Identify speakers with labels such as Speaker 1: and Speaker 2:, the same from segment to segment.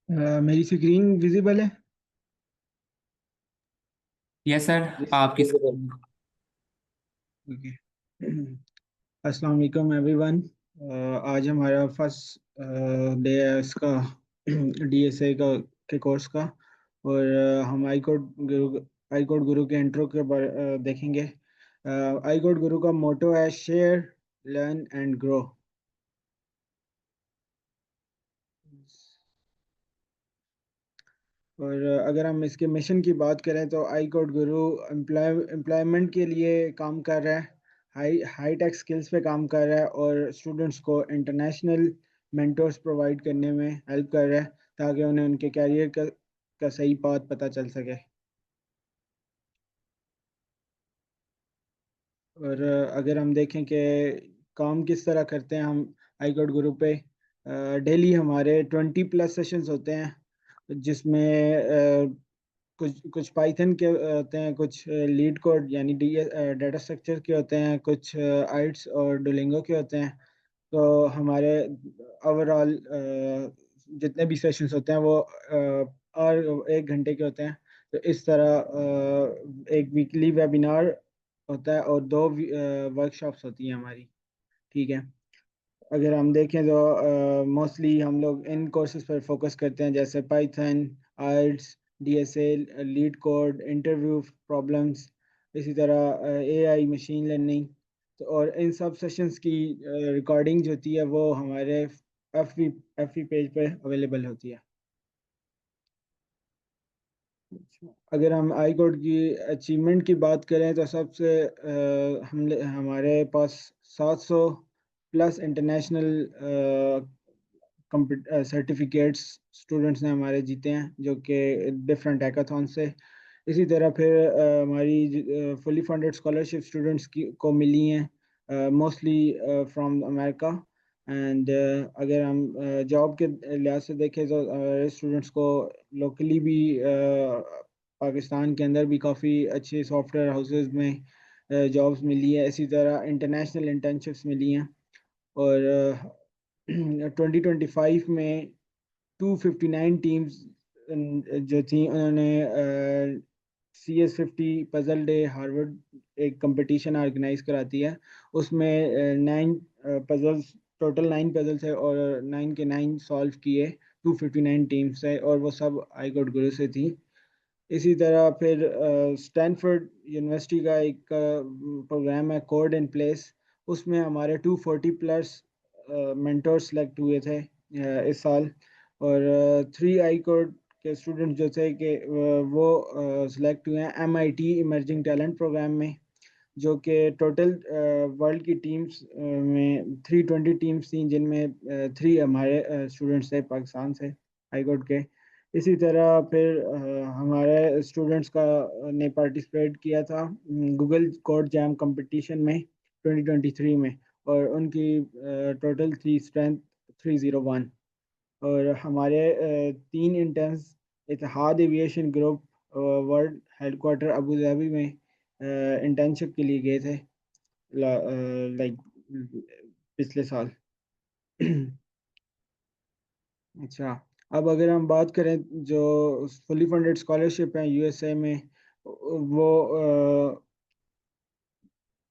Speaker 1: मेरी screen visible है।
Speaker 2: Yes sir.
Speaker 1: Yes sir,
Speaker 2: आपकी
Speaker 1: विजिबल। ओके। अस्सलाम वालेकुम एवरीवन। आज हमारा फर्स्ट डे है इसका डीएसए का के कोर्स का। और हम आई कोड गुरु के इंट्रो के बारे देखेंगे। आई कोड गुरु का मोटो है शेयर, लर्न एंड ग्रो। और अगर हम इसके मिशन की बात करें तो आई कोड गुरु एम्प्लॉयमेंट के लिए काम कर रहा है। हाई टेक स्किल्स पे काम कर रहा है और स्टूडेंट्स को इंटरनेशनल मेंटर्स प्रोवाइड करने में हेल्प कर रहा है, ताकि उन्हें उनके कैरियर का सही पाथ पता चल सके। और अगर हम देखें कि काम किस तरह करते हैं हम आई कोड गुरु पे, डेली हमारे 20+ सेशंस होते हैं, जिसमें कुछ कुछ पाइथन के होते हैं, कुछ लीड कोड यानी डाटा स्ट्रक्चर के होते हैं, कुछ आइट्स और डुलिंगो के होते हैं। तो हमारे ओवरऑल जितने भी सेशंस होते हैं वो और 1 घंटे के होते हैं। तो इस तरह एक वीकली वेबिनार होता है और 2 वर्कशॉप्स होती हैं हमारी। ठीक है। अगर हम देखें तो मोस्टली हम लोग इन कोर्सेज पर फोकस करते हैं, जैसे पाइथन, आइल्स, DSA, LeetCode, interview problems, इसी तरह एआई, मशीन लर्निंग। तो और इन सब सेशंस की रिकॉर्डिंग जो होती है वो हमारे एफ वी पेज पे अवेलेबल होती है। अगर हम आई कोड की अचीवमेंट की बात करें तो सबसे हम हमारे पास 700 प्लस इंटरनेशनल सर्टिफिकेट्स स्टूडेंट्स ने हमारे जीते हैं, जो कि डिफरेंट हैकाथॉन से। इसी तरह फिर हमारी फुली फंडेड स्कॉलरशिप स्टूडेंट्स की को मिली हैं, मोस्टली फ्रॉम अमेरिका। एंड अगर हम जॉब के लिहाज से देखें तो स्टूडेंट्स को लोकली भी पाकिस्तान के अंदर भी काफ़ी अच्छे सॉफ्टवेयर हाउसेज में जॉब्स मिली है। इसी तरह इंटरनेशनल इंटर्नशिप्स मिली हैं। और 2025 में 259 टीम्स जो थी, उन्होंने CS50 पजल डे हार्वर्ड एक कंपटीशन ऑर्गेनाइज कराती है। उसमें 9 पजल्स, टोटल 9 पजल्स है और 9 के 9 सॉल्व किए 259 टीम्स से, और वो सब आई कोड गुरु से थी। इसी तरह फिर स्टैनफोर्ड यूनिवर्सिटी का एक प्रोग्राम है कोड इन प्लेस। उसमें हमारे 240+ मेंटोर सेलेक्ट हुए थे इस साल। और 3 आई कोड के स्टूडेंट जो थे कि वो सिलेक्ट हुए हैं MIT इमर्जिंग टैलेंट प्रोग्राम में, जो कि टोटल वर्ल्ड की टीम्स में 320 टीम्स थी, जिनमें 3 हमारे स्टूडेंट्स थे पाकिस्तान से आई कोड के। इसी तरह फिर हमारे स्टूडेंट्स का ने पार्टिसिपेट किया था गूगल कोड जैम कंपटीशन में 2023 में, और उनकी टोटल थी स्ट्रेंथ 301। और हमारे 3 interns Etihad aviation group world headquarter Abu Dhabi में इंटर्नशिप के लिए गए थे, लाइक पिछले साल। अच्छा। अब अगर हम बात करें जो फुली फंडेड स्कॉलरशिप है यूएसए में, वो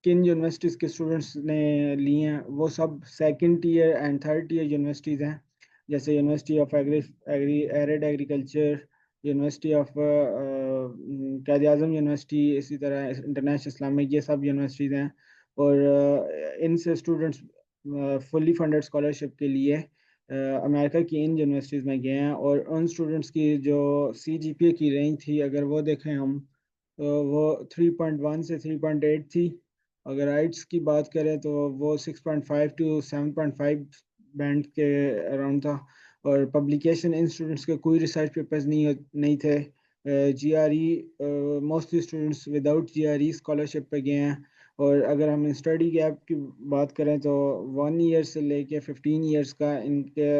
Speaker 1: किन यूनिवर्सिटीज़ के स्टूडेंट्स ने लिए हैं, वो सब second year and third year universities हैं, जैसे university of arid agriculture, university of Quaid Azam university, इसी तरह इंटरनेशनल इस्लामिक, ये सब यूनिवर्सिटीज़ हैं। और इनसे स्टूडेंट्स फुली फंडेड स्कॉलरशिप के लिए अमेरिका की इन यूनिवर्सिटीज़ में गए हैं। और उन स्टूडेंट्स की जो CGPA की रेंज थी, अगर वो देखें हम, तो वो 3.1 से 3.8 थी। अगर आइट्स की बात करें तो वो 6.5 टू 7.5 बैंड के अराउंड था। और पब्लिकेशन इन स्टूडेंट्स के कोई रिसर्च पेपर्स नहीं थे। GRE, mostly students without GRE scholarship पे गए हैं। और अगर हम स्टडी गैप की बात करें तो 1 ईयर से लेके 15 ईयर्स का इनके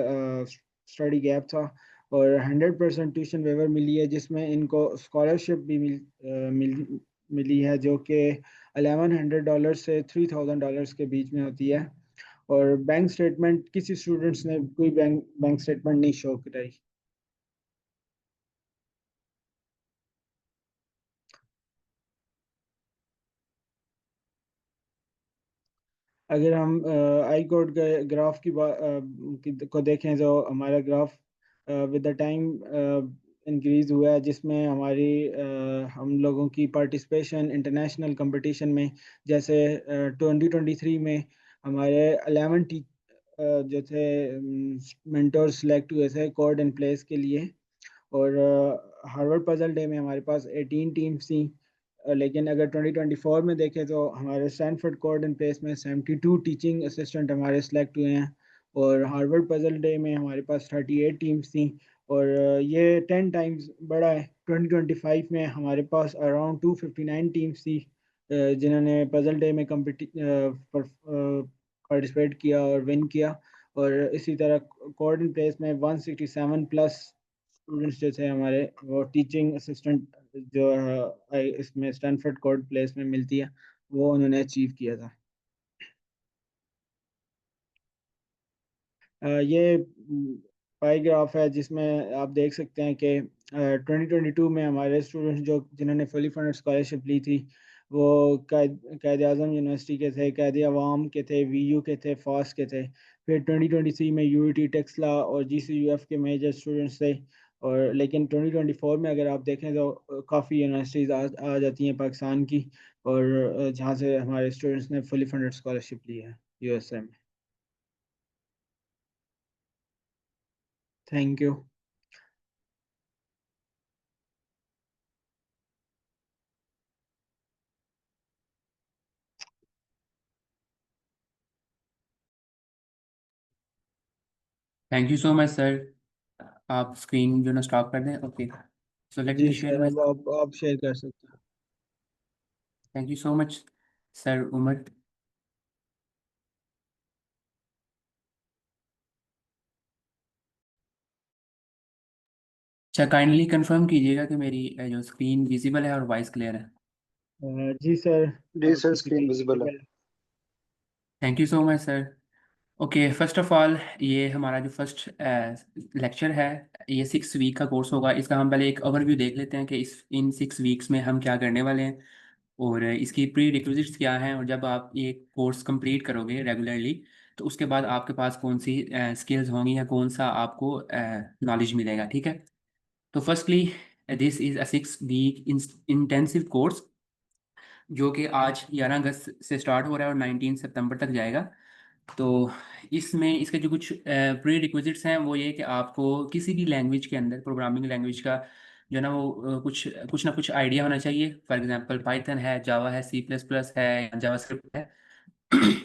Speaker 1: स्टडी गैप था। और 100% ट्यूशन वेवर मिली है, जिसमें इनको स्कॉलरशिप भी मिली है, जो कि $1100 से $3000 के बीच में होती है। और बैंक स्टेटमेंट किसी स्टूडेंट्स ने कोई बैंक बैंक स्टेटमेंट नहीं शो कराई। अगर हम आई कोड के ग्राफ को देखें तो हमारा graph with the time increase हुआ है, जिसमें हमारी हम लोगों की पार्टिसिपेशन इंटरनेशनल कंपटीशन में, जैसे 2023 में हमारे 11 जो थे मेंटोर सेलेक्ट हुए थे कोड एंड प्लेस के लिए। और हार्वर्ड पजल डे में हमारे पास 18 टीम्स थी। लेकिन अगर 2024 में देखें तो हमारे स्टैनफोर्ड कोड एंड प्लेस में 72 टीचिंग असिस्टेंट हमारे सेलेक्ट हुए हैं। और हार्वर्ड पजल डे में हमारे पास 38 टीम्स थी। और ये 10 टाइम्स बड़ा है। 2025 में हमारे पास अराउंड 259 टीम्स थी जिन्होंने पजल डे में पार्टिसिपेट किया और विन किया। और इसी तरह कोड एंड प्लेस में 167 प्लस स्टूडेंट्स जो थे हमारे, वो टीचिंग असिस्टेंट जो इसमें स्टैनफोर्ड कोड प्लेस में मिलती है, वो उन्होंने अचीव किया था। ये पाई ग्राफ है जिसमें आप देख सकते हैं कि 2022 में हमारे स्टूडेंट्स जो जिन्होंने फुली फंडेड स्कॉलरशिप ली थी, वो कायद आज़म यूनिवर्सिटी के थे, कायद अवाम के थे, वीयू के थे, फॉस के थे। फिर 2023 में यूईटी टेक्सला और जीसीयूएफ के मेजर स्टूडेंट्स थे। और लेकिन 2024 में अगर आप देखें तो काफ़ी यूनिवर्सिटीज़ आ जाती हैं पाकिस्तान की, और जहाँ से हमारे स्टूडेंट्स ने फुली फंडेड स्कॉलरशिप ली है यूएसए में। Thank you.
Speaker 2: Thank you so much sir. आप स्क्रीन जो ना स्टॉप कर दें। ओके, सो लेट मी
Speaker 1: जी
Speaker 2: शेयर
Speaker 1: सर,
Speaker 2: माय।
Speaker 1: अब आप शेयर कर सकते हैं।
Speaker 2: Thank you so much sir Umar. अच्छा, काइंडली कंफर्म कीजिएगा कि मेरी जो स्क्रीन विजिबल है और वॉइस क्लियर है।
Speaker 1: जी सर,
Speaker 3: जी सर,
Speaker 1: आपकी
Speaker 3: स्क्रीन
Speaker 1: स्क्रीन
Speaker 3: विजिबल है।
Speaker 1: विजिबल है।
Speaker 2: Thank you so much sir. Okay, first of all ये हमारा जो फर्स्ट लेक्चर है, ये 6 वीक का कोर्स होगा। इसका हम पहले एक ओवरव्यू देख लेते हैं कि इस इन 6 वीक्स में हम क्या करने वाले हैं और इसकी प्री रिक्विजिट्स क्या हैं, और जब आप ये कोर्स कंप्लीट करोगे रेगुलरली तो उसके बाद आपके पास कौन सी स्किल्स होंगी या कौन सा आपको नॉलेज मिलेगा। ठीक है, तो firstly this is a 6 week intensive course जो कि आज 11 अगस्त से स्टार्ट हो रहा है और 19 सितंबर तक जाएगा। तो इसमें इसके जो कुछ प्री रिक्विजिट्स हैं वो ये कि आपको किसी भी लैंग्वेज के अंदर, प्रोग्रामिंग लैंग्वेज का जो है ना वो कुछ कुछ ना कुछ आइडिया होना चाहिए। फॉर एग्जांपल पाइथन है, जावा है, सी प्लस प्लस है, जावास्क्रिप्ट है।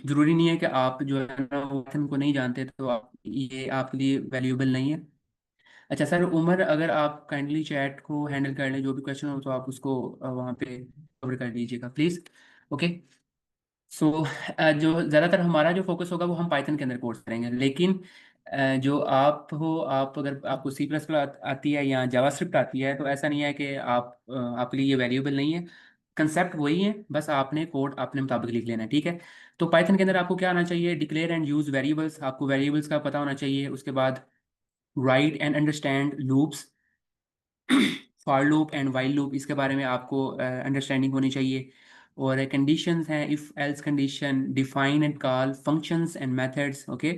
Speaker 2: ज़रूरी नहीं है कि आप जो है ना वो पाइथन को नहीं जानते तो आप ये आपके लिए वैल्यूएबल नहीं है। अच्छा सर उमर, अगर आप काइंडली चैट को हैंडल कर लें, जो भी क्वेश्चन हो तो आप उसको वहाँ पे कवर कर दीजिएगा प्लीज़। ओके, सो जो ज़्यादातर हमारा जो फोकस होगा वो हम पाइथन के अंदर कोर्स करेंगे, लेकिन जो आप हो, आप अगर आपको सी प्लस प्लस आती है या जावास्क्रिप्ट आती है तो ऐसा नहीं है कि आपके लिए ये वैल्यूएबल नहीं है। कंसेप्ट वही है, बस आपने कोड अपने मुताबिक लिख लेना है। ठीक है, तो पाइथन के अंदर आपको क्या आना चाहिए? डिक्लेयर एंड यूज़ वेरिएबल्स, आपको वेरिएबल्स का पता होना चाहिए। उसके बाद right and understand loops, for loop and while loop, इसके बारे में आपको अंडरस्टैंडिंग होनी चाहिए। और कंडीशंस हैं, if else condition, define and call functions and methods. Okay,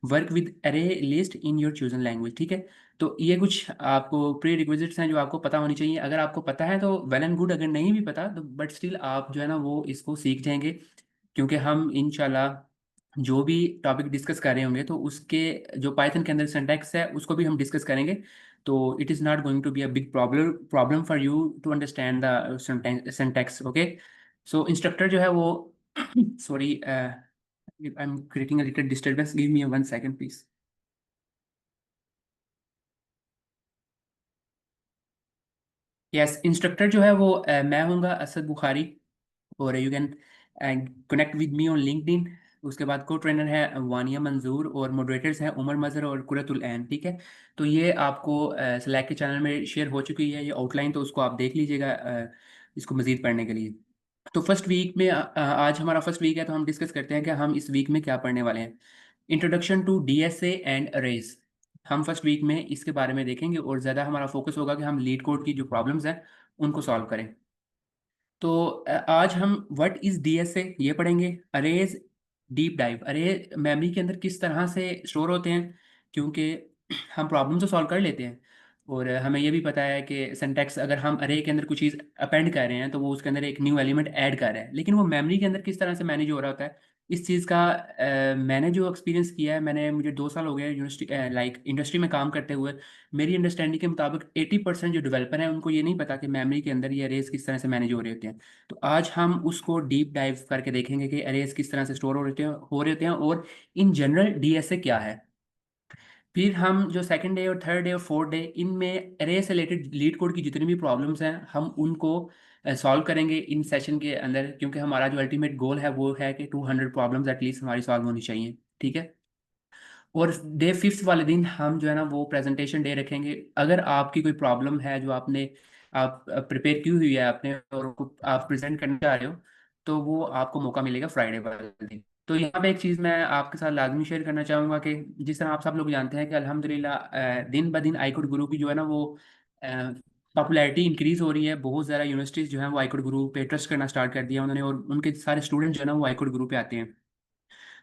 Speaker 2: work with array list in your chosen language. ठीक है, तो ये कुछ आपको प्री रिक्विजिट्स हैं जो आपको पता होनी चाहिए। अगर आपको पता है तो वेल एंड गुड, अगर नहीं भी पता तो बट स्टिल आप जो है ना वो इसको सीख जाएंगे, क्योंकि हम इंशाल्लाह जो भी टॉपिक डिस्कस कर रहे होंगे तो उसके जो पाइथन के अंदर सिंटैक्स है उसको भी हम डिस्कस करेंगे। तो it is not going to be a big problem for you to understand the syntax. Okay, so instructor जो है वो sorry, I am creating a little disturbance, give me 1 second please. Yes, instructor जो है वो मैं हूँगा, असद बुखारी। और you can connect with me on LinkedIn. उसके बाद को ट्रेनर है वानिया मंजूर और मॉडरेटर्स हैं उमर मजहर और कुरतुल ऐन। ठीक है, तो ये आपको स्लैक के चैनल में शेयर हो चुकी है ये आउटलाइन, तो उसको आप देख लीजिएगा इसको मज़ीद पढ़ने के लिए। तो फर्स्ट वीक में आज हमारा फर्स्ट वीक है, तो हम डिस्कस करते हैं कि हम इस वीक में क्या पढ़ने वाले हैं। Introduction to DSA and arrays, हम फर्स्ट वीक में इसके बारे में देखेंगे और ज़्यादा हमारा फोकस होगा कि हम लीड कोड की जो प्रॉब्लम्स हैं उनको सॉल्व करें। तो आज हम व्हाट इज डीएसए ये पढ़ेंगे। अरेज डीप डाइव, अरे मेमोरी के अंदर किस तरह से स्टोर होते हैं, क्योंकि हम प्रॉब्लम तो सॉल्व कर लेते हैं और हमें ये भी पता है कि सिंटैक्स, अगर हम अरे के अंदर कुछ चीज़ अपेंड कर रहे हैं तो वो उसके अंदर एक न्यू एलिमेंट ऐड कर रहा है, लेकिन वो मेमोरी के अंदर किस तरह से मैनेज हो रहा होता है, इस चीज़ का मैंने जो एक्सपीरियंस किया है, मुझे 2 साल हो गए यूनिवर्सिटी लाइक इंडस्ट्री में काम करते हुए। मेरी अंडरस्टैंडिंग के मुताबिक 80% जो डेवलपर हैं उनको ये नहीं पता कि मेमोरी के अंदर ये अरेज किस तरह से मैनेज हो रहे होते हैं। तो आज हम उसको डीप डाइव करके देखेंगे कि अरेज किस तरह से स्टोर हो रहे होते हैं और इन जनरल डीएसए क्या है। फिर हम जो सेकंड डे और थर्ड डे और फोर्थ डे, इनमें अरे से रिलेटेड लीड कोड की जितनी भी प्रॉब्लम्स हैं हम उनको सॉल्व करेंगे इन सेशन के अंदर, क्योंकि हमारा जो अल्टीमेट गोल है वो है कि 200 प्रॉब्लम्स एटलीस्ट हमारी सॉल्व होनी चाहिए, ठीक है। और डे फिफ्थ वाले दिन हम जो है ना वो प्रेजेंटेशन डे रखेंगे। अगर आपकी कोई प्रॉब्लम है जो आप प्रिपेयर की हुई है आपने और आप प्रेजेंट करना चाह रहे हो, तो वो आपको मौका मिलेगा फ्राइडे वाले दिन। तो यहाँ पे एक चीज़ मैं आपके साथ लाजमी शेयर करना चाहूँगा कि जिस तरह आप सब लोग जानते हैं कि अल्हम्दुलिल्लाह दिन ब दिन आईकुड गुरु की जो है ना वो पॉपुलैरिटी इंक्रीज़ हो रही है। बहुत ज़्यादा यूनिवर्सिटीज़ जो है वो आईकुड गुरु पे ट्रस्ट करना स्टार्ट कर दिया उन्होंने, और उनके सारे स्टूडेंट जो है ना वो आईकुड गुरु पे आते हैं।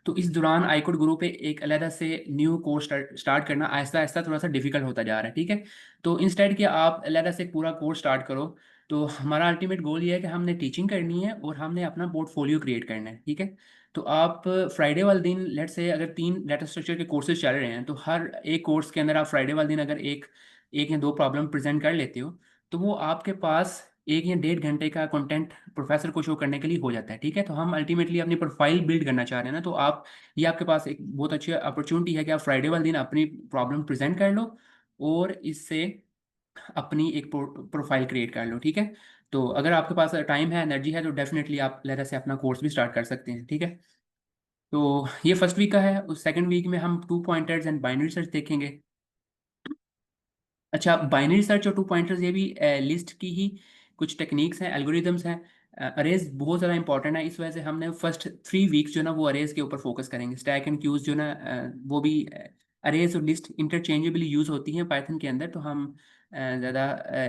Speaker 2: तो इस दौरान आईकोड ग्रुप पे एक अलग से न्यू कोर्स स्टार्ट करना आहिस्ता आहिस्ता थोड़ा सा डिफिकल्ट होता जा रहा है, ठीक है। तो इंस्टेड कि आप अलग से एक पूरा कोर्स स्टार्ट करो, तो हमारा अल्टीमेट गोल ये है कि हमने टीचिंग करनी है और हमने अपना पोर्टफोलियो क्रिएट करना है, ठीक है। तो आप फ्राइडे वाले दिन लेट से अगर 3 डाटा स्ट्रक्चर के कोर्सेज चल रहे हैं, तो हर एक कोर्स के अंदर आप फ्राइडे वाले दिन अगर एक एक या दो प्रॉब्लम प्रेजेंट कर लेते हो, तो वो आपके पास 1 या 1.5 घंटे का कंटेंट प्रोफेसर को शो करने के लिए हो जाता है, ठीक है। तो हम अल्टीमेटली अपनी प्रोफाइल बिल्ड करना चाह रहे हैं ना, तो आप, ये आपके पास एक बहुत अच्छी अपॉर्चुनिटी है कि आप फ्राइडे वाले दिन अपनी प्रॉब्लम प्रेजेंट कर लो और इससे अपनी एक प्रोफाइल क्रिएट कर लो, ठीक है। तो अगर आपके पास टाइम है, एनर्जी है, तो डेफिनेटली आप लहरा से अपना कोर्स भी स्टार्ट कर सकते हैं, ठीक है। तो ये फर्स्ट वीक का है। उस सेकंड वीक में हम 2 पॉइंटर्स एंड बाइनरी सर्च देखेंगे। अच्छा, बाइनरी सर्च और 2 पॉइंटर्स ये भी लिस्ट की ही कुछ टेक्निक्स हैं, एल्गोरिदम्स हैं। अरेज बहुत ज़्यादा इंपॉर्टेंट है, इस वजह से हमने फर्स्ट 3 वीक्स जो ना वो अरेज के ऊपर फोकस करेंगे। स्टैक एंड क्यूज जो ना वो भी अरेज और लिस्ट इंटरचेंजेबली यूज़ होती हैं पाइथन के अंदर, तो हम ज़्यादा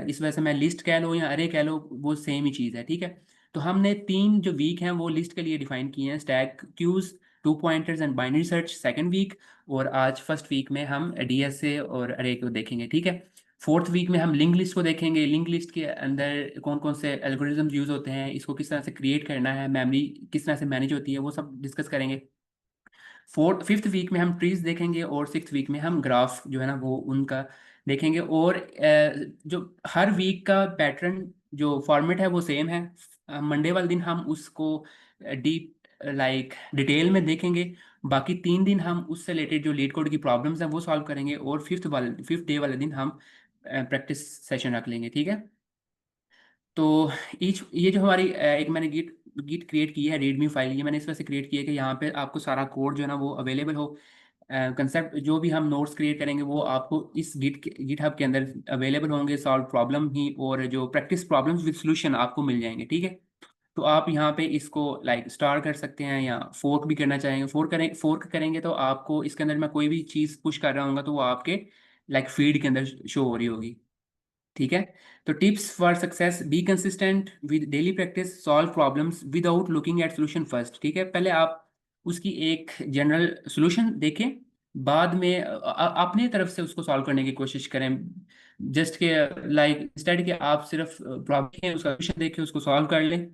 Speaker 2: इस वजह से मैं लिस्ट कह लो या अरे कह लो वो सेम ही चीज़ है, ठीक है। तो हमने 3 जो वीक हैं वो लिस्ट के लिए डिफाइन किए हैं, stack queues, 2 pointers and binary search second week, और आज फर्स्ट वीक में हम डीएसए और अरे को देखेंगे, ठीक है। फोर्थ वीक में हम लिंक लिस्ट को देखेंगे। लिंक लिस्ट के अंदर कौन कौन से एल्गोरिदम्स यूज़ होते हैं, इसको किस तरह से क्रिएट करना है, मेमोरी किस तरह से मैनेज होती है, वो सब डिस्कस करेंगे। फिफ्थ वीक में हम ट्रीज देखेंगे और सिक्स्थ वीक में हम ग्राफ जो है ना वो उनका देखेंगे। और जो हर वीक का पैटर्न जो फॉर्मेट है वो सेम है। मंडे वाले दिन हम उसको डीप लाइक डिटेल में देखेंगे। बाकी 3 दिन हम उससे रिलेटेड जो लीड कोड की प्रॉब्लम्स हैं वो सॉल्व करेंगे, और फिफ्थ डे वाले दिन हम प्रैक्टिस सेशन रख लेंगे, ठीक है। तो ईच ये जो हमारी एक मैंने गिट गिट क्रिएट की है रीडमी फाइल, ये मैंने इस वजह से क्रिएट की है कि यहाँ पे आपको सारा कोड जो है ना वो अवेलेबल हो। कंसेप्ट जो भी हम नोट्स क्रिएट करेंगे वो आपको इस गिट हब के अंदर अवेलेबल होंगे, सॉल्व प्रॉब्लम ही, और जो प्रैक्टिस प्रॉब्लम्स विद सॉल्यूशन आपको मिल जाएंगे, ठीक है। तो आप यहाँ पे इसको लाइक स्टार कर सकते हैं या फोर्क भी करना चाहेंगे। फोर्क करेंगे तो आपको इसके अंदर मैं कोई भी चीज़ पुश कर रहा हूँ तो वो आपके लाइक फीड के अंदर शो हो रही होगी, ठीक है। तो tips for success: be consistent with daily practice, solve problems without looking at solution first, ठीक है। पहले आप उसकी एक जनरल सोल्यूशन देखें, बाद में अपनी तरफ से उसको सॉल्व करने की कोशिश करें। जस्ट के लाइक इंस्टेड कि आप सिर्फ प्रॉब्लम उसका सोल्यूशन देखें उसको सॉल्व कर लें,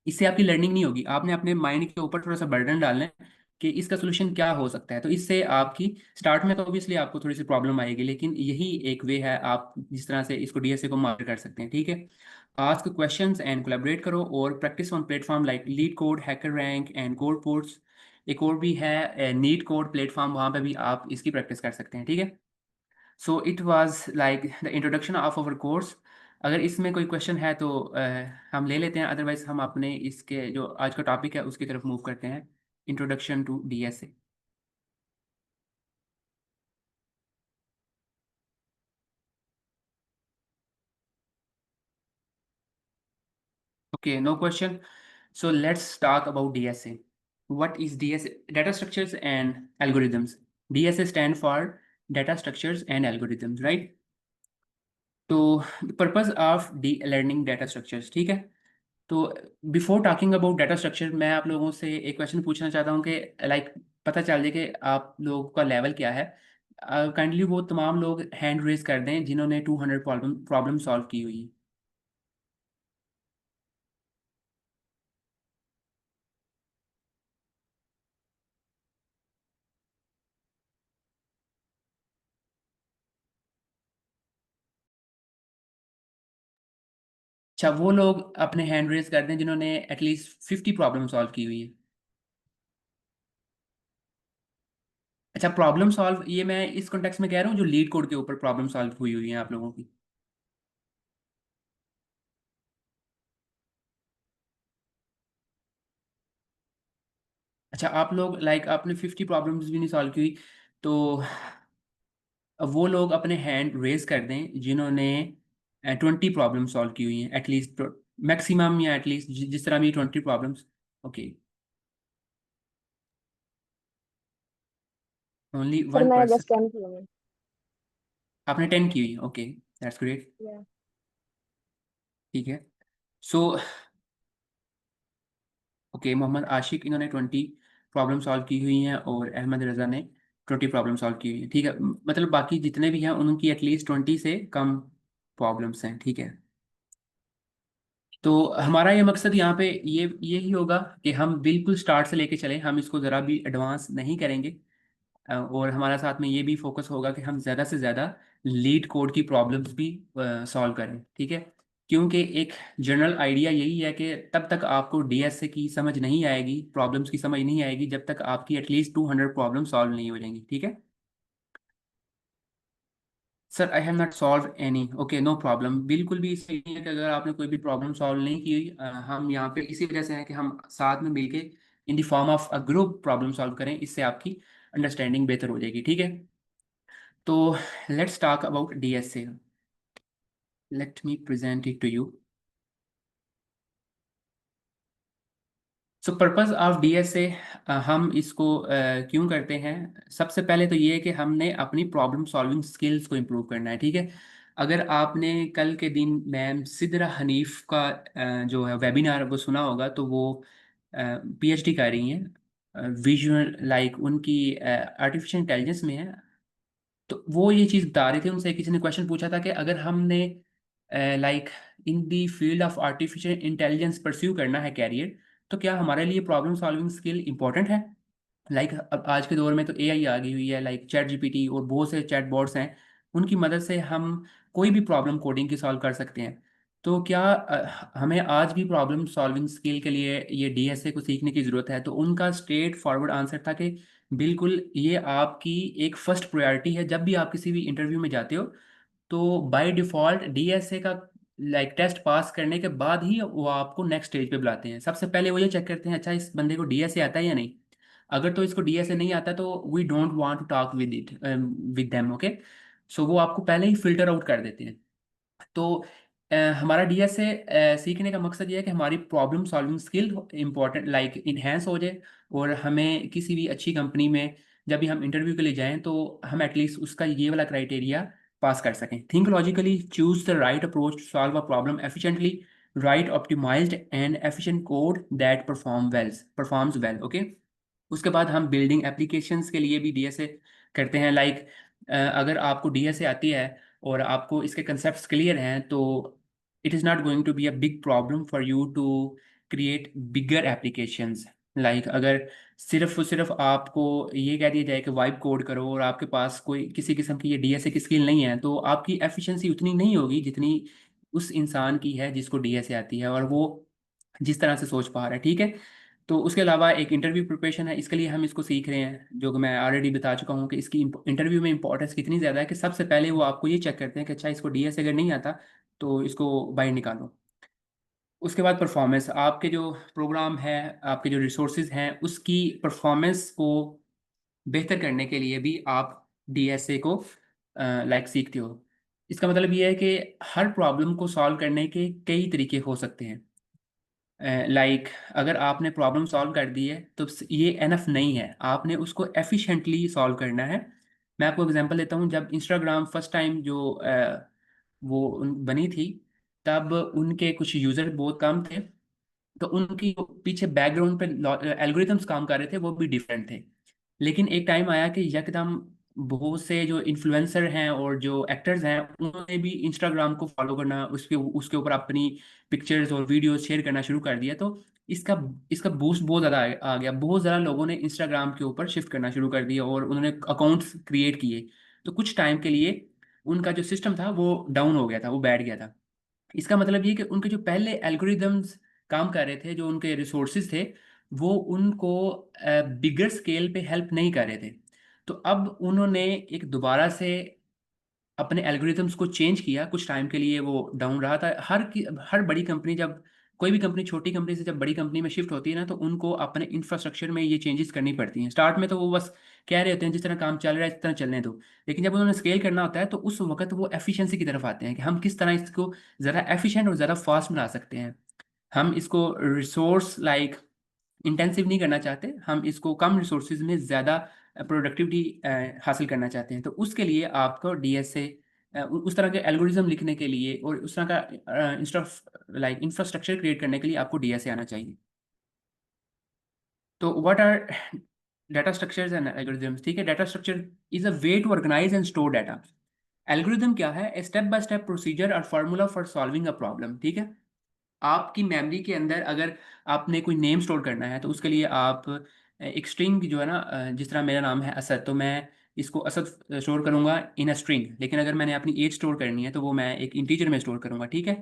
Speaker 2: इससे आपकी लर्निंग नहीं होगी। आपने अपने माइंड के ऊपर थोड़ा सा बर्डन डालना है कि इसका सोल्यूशन क्या हो सकता है, तो इससे आपकी स्टार्ट में तो ऑब्वियसली आपको थोड़ी सी प्रॉब्लम आएगी, लेकिन यही एक वे है आप जिस तरह से इसको डीएसए को मार कर सकते हैं, ठीक है। आस्क क्वेश्चंस एंड कोलैबोरेट करो और practice on platform like leet code, hacker rank and code ports. एक और भी है नीट कोड प्लेटफॉर्म, वहाँ पे भी आप इसकी प्रैक्टिस कर सकते हैं, ठीक है। So it was like the introduction of our course. अगर इसमें कोई क्वेश्चन है तो हम ले लेते हैं, अदरवाइज हम अपने इसके जो आज का टॉपिक है उसकी तरफ मूव करते हैं, introduction to DSA. Okay, no question. So let's talk about DSA. What is DSA? Data structures and algorithms. DSA stand for data structures and algorithms, right? तो purpose of D learning data structures, ठीक है। तो before talking about data structure, मैं आप लोगों से एक question पूछना चाहता हूँ कि लाइक पता चल जाए कि आप लोगों का लेवल क्या है। काइंडली वो तमाम लोग हैंड रेज कर दें जिन्होंने 200 प्रॉब्लम प्रॉब्लम सॉल्व की हुई है। अच्छा, वो लोग अपने हैंड रेज कर दें जिन्होंने एटलीस्ट 50 प्रॉब्लम सॉल्व की हुई है। अच्छा, प्रॉब्लम सॉल्व ये मैं इस कॉन्टेक्स्ट में कह रहा हूँ जो लीड कोड के ऊपर प्रॉब्लम सॉल्व हुई हुई है आप लोगों की। अच्छा, आप लोग लाइक आपने 50 प्रॉब्लम्स भी नहीं सॉल्व की हुई, तो वो लोग अपने हैंड रेज कर दें जिन्होंने 20 प्रॉब्लम सॉल्व की हुई हैं एटलीस्ट, मैक्सिमम या एटलीस्ट जिस तरह भी 20 problems. Okay, only
Speaker 3: sir
Speaker 2: one
Speaker 3: मैंने
Speaker 2: पर्सन।
Speaker 3: बस 10 किए हैं।
Speaker 2: आपने 10 की हुई, ओके, दैट्स ग्रेट।
Speaker 3: Yeah.
Speaker 2: ठीक है। सो ओके, मोहम्मद आशिक इन्होंने 20 प्रॉब्लम सॉल्व की हुई हैं और अहमद रज़ा ने 20 प्रॉब्लम सॉल्व की हुई है। ठीक है, मतलब बाकी जितने भी हैं उनकी एटलीस्ट 20 से कम प्रॉब्लम्स हैं। ठीक है, तो हमारा ये मकसद यहाँ पे ये यही होगा कि हम बिल्कुल स्टार्ट से लेके चलें, हम इसको ज़रा भी एडवांस नहीं करेंगे। और हमारा साथ में ये भी फोकस होगा कि हम ज़्यादा से ज़्यादा लीड कोड की प्रॉब्लम्स भी सॉल्व करें। ठीक है, क्योंकि एक जनरल आइडिया यही है कि तब तक आपको डीएसए की समझ नहीं आएगी, प्रॉब्लम्स की समझ नहीं आएगी, जब तक आपकी एटलीस्ट 200 प्रॉब्लम सॉल्व नहीं हो जाएंगी। ठीक है sir, I have not solve any, okay, no problem, बिल्कुल भी सही नहीं है कि अगर आपने कोई भी प्रॉब्लम सॉल्व नहीं की। हम यहाँ पे इसी वजह से हैं कि हम साथ में मिलके in the form of a group problem solve करें, इससे आपकी अंडरस्टैंडिंग बेहतर हो जाएगी। ठीक है, तो let's talk about DSA. Let me present it to you. So purpose of DSA, हम इसको क्यों करते हैं? सबसे पहले तो ये है कि हमने अपनी प्रॉब्लम सॉल्विंग स्किल्स को इम्प्रूव करना है। ठीक है, अगर आपने कल के दिन मैम सिद्रा हनीफ का जो है वेबिनार वो सुना होगा, तो वो पीएचडी कर रही हैं विजुअल, लाइक उनकी आर्टिफिशियल इंटेलिजेंस में है। तो वो ये चीज़ बता रहे थे, उनसे किसी ने क्वेश्चन पूछा था कि अगर हमने like in the field of artificial intelligence pursue करना है कैरियर, तो क्या हमारे लिए प्रॉब्लम सॉल्विंग स्किल इंपॉर्टेंट है? लाइक अब आज के दौर में तो एआई आ गई हुई है, लाइक चैट जीपीटी और बहुत से चैट बॉट्स हैं, उनकी मदद से हम कोई भी प्रॉब्लम कोडिंग की सॉल्व कर सकते हैं। तो क्या हमें आज भी प्रॉब्लम सॉल्विंग स्किल के लिए ये डीएसए को सीखने की ज़रूरत है? तो उनका स्ट्रेट फॉरवर्ड आंसर था कि बिल्कुल, ये आपकी एक फर्स्ट प्रायोरिटी है। जब भी आप किसी भी इंटरव्यू में जाते हो, तो बाय डिफ़ॉल्ट डीएसए का लाइक टेस्ट पास करने के बाद ही वो आपको नेक्स्ट स्टेज पे बुलाते हैं। सबसे पहले वो ये चेक करते हैं, अच्छा इस बंदे को डीएसए आता है या नहीं। अगर तो इसको डीएसए नहीं आता तो we don't want to talk with it with them, okay. So वो आपको पहले ही फिल्टर आउट कर देते हैं। तो हमारा डीएसए सीखने का मकसद ये है कि हमारी problem solving skill important like enhance हो जाए, और हमें किसी भी अच्छी कंपनी में जब भी हम इंटरव्यू के लिए जाएं तो हम एटलीस्ट उसका ये वाला क्राइटेरिया पास कर सकें। Think logically, choose the right approach to solve a problem efficiently, write optimised and efficient code that performs well, okay. उसके बाद हम बिल्डिंग एप्लीकेशंस के लिए भी डीएसए करते हैं। लाइक अगर आपको डीएसए आती है और आपको इसके कंसेप्ट्स क्लियर हैं, तो it is not going to be a big problem for you to create bigger applications. Like अगर सिर्फ आपको ये कह दिया जाए कि वाइब कोड करो और आपके पास कोई किसी किस्म की ये डीएसए की स्किल नहीं है, तो आपकी एफिशिएंसी उतनी नहीं होगी जितनी उस इंसान की है जिसको डीएसए आती है और वो जिस तरह से सोच पा रहा है। ठीक है, तो उसके अलावा एक इंटरव्यू प्रिपरेशन है, इसके लिए हम इसको सीख रहे हैं, जो कि मैं ऑलरेडी बता चुका हूँ कि इसकी इंटरव्यू में इंपॉर्टेंस कितनी ज़्यादा है कि सबसे पहले वो आपको ये चेक करते हैं कि अच्छा इसको डीएस अगर नहीं आता तो इसको बाहर निकालो। उसके बाद परफॉर्मेंस, आपके जो प्रोग्राम है, आपके जो रिसोर्सेज हैं, उसकी परफॉर्मेंस को बेहतर करने के लिए भी आप डीएसए को लाइक सीखते हो। इसका मतलब ये है कि हर प्रॉब्लम को सॉल्व करने के कई तरीके हो सकते हैं। लाइक अगर आपने प्रॉब्लम सॉल्व कर दी है तो ये एनफ नहीं है, आपने उसको एफिशिएंटली सॉल्व करना है। मैं आपको एग्जांपल देता हूँ, जब इंस्टाग्राम फर्स्ट टाइम जो वो बनी थी, तब उनके कुछ यूज़र बहुत कम थे। तो उनकी जो पीछे बैकग्राउंड पे एल्गोरिथम्स काम कर रहे थे वो भी डिफरेंट थे। लेकिन एक टाइम आया कि यकदम बहुत से जो इन्फ्लुएंसर हैं और जो एक्टर्स हैं उन्होंने भी इंस्टाग्राम को फॉलो करना, उसके उसके ऊपर अपनी पिक्चर्स और वीडियोस शेयर करना शुरू कर दिया। तो इसका इसका बूस्ट बहुत ज़्यादा आ गया। बहुत ज़्यादा लोगों ने इंस्टाग्राम के ऊपर शिफ्ट करना शुरू कर दिया और उन्होंने अकाउंट्स क्रिएट किए। तो कुछ टाइम के लिए उनका जो सिस्टम था वो डाउन हो गया था, वो बैठ गया था। इसका मतलब ये कि उनके जो पहले एल्गोरिदम्स काम कर रहे थे, जो उनके रिसोर्सेज थे, वो उनको बिगर स्केल पे हेल्प नहीं कर रहे थे। तो अब उन्होंने एक दोबारा से अपने एल्गोरिथम्स को चेंज किया। कुछ टाइम के लिए वो डाउन रहा था। हर बड़ी कंपनी, जब कोई भी कंपनी छोटी कंपनी से जब बड़ी कंपनी में शिफ्ट होती है ना, तो उनको अपने इंफ्रास्ट्रक्चर में ये चेंजेस करनी पड़ती हैं। स्टार्ट में तो वो बस कह रहे होते हैं जिस तरह काम चल रहा है इस तरह चलने दो। लेकिन जब उन्होंने स्केल करना होता है तो उस वक्त वो एफिशिएंसी की तरफ आते हैं कि हम किस तरह इसको ज़रा एफिशिएंट और ज़रा फास्ट बना सकते हैं। हम इसको रिसोर्स इंटेंसिव नहीं करना चाहते, हम इसको कम रिसोर्सेज में ज़्यादा प्रोडक्टिविटी हासिल करना चाहते हैं। तो उसके लिए आपको डीएसए, उस तरह के एल्गोरिज्म लिखने के लिए और उस तरह का इंफ्रास्ट्रक्चर क्रिएट करने के लिए आपको डीएसए आना चाहिए। तो what are data structures and algorithms? ठीक है, data structure is a way to organize and store data. Algorithm क्या है? A step by step procedure और formula for solving a problem. ठीक है, आपकी मेमोरी के अंदर अगर आपने कोई नेम स्टोर करना है तो उसके लिए आप एक स्ट्रिंग जो है ना, जिस तरह मेरा नाम है असद, तो मैं इसको असद स्टोर करूंगा इन अ स्ट्रिंग। लेकिन अगर मैंने अपनी एज स्टोर करनी है तो वो मैं एक इंटीजर में स्टोर करूंगा। ठीक है,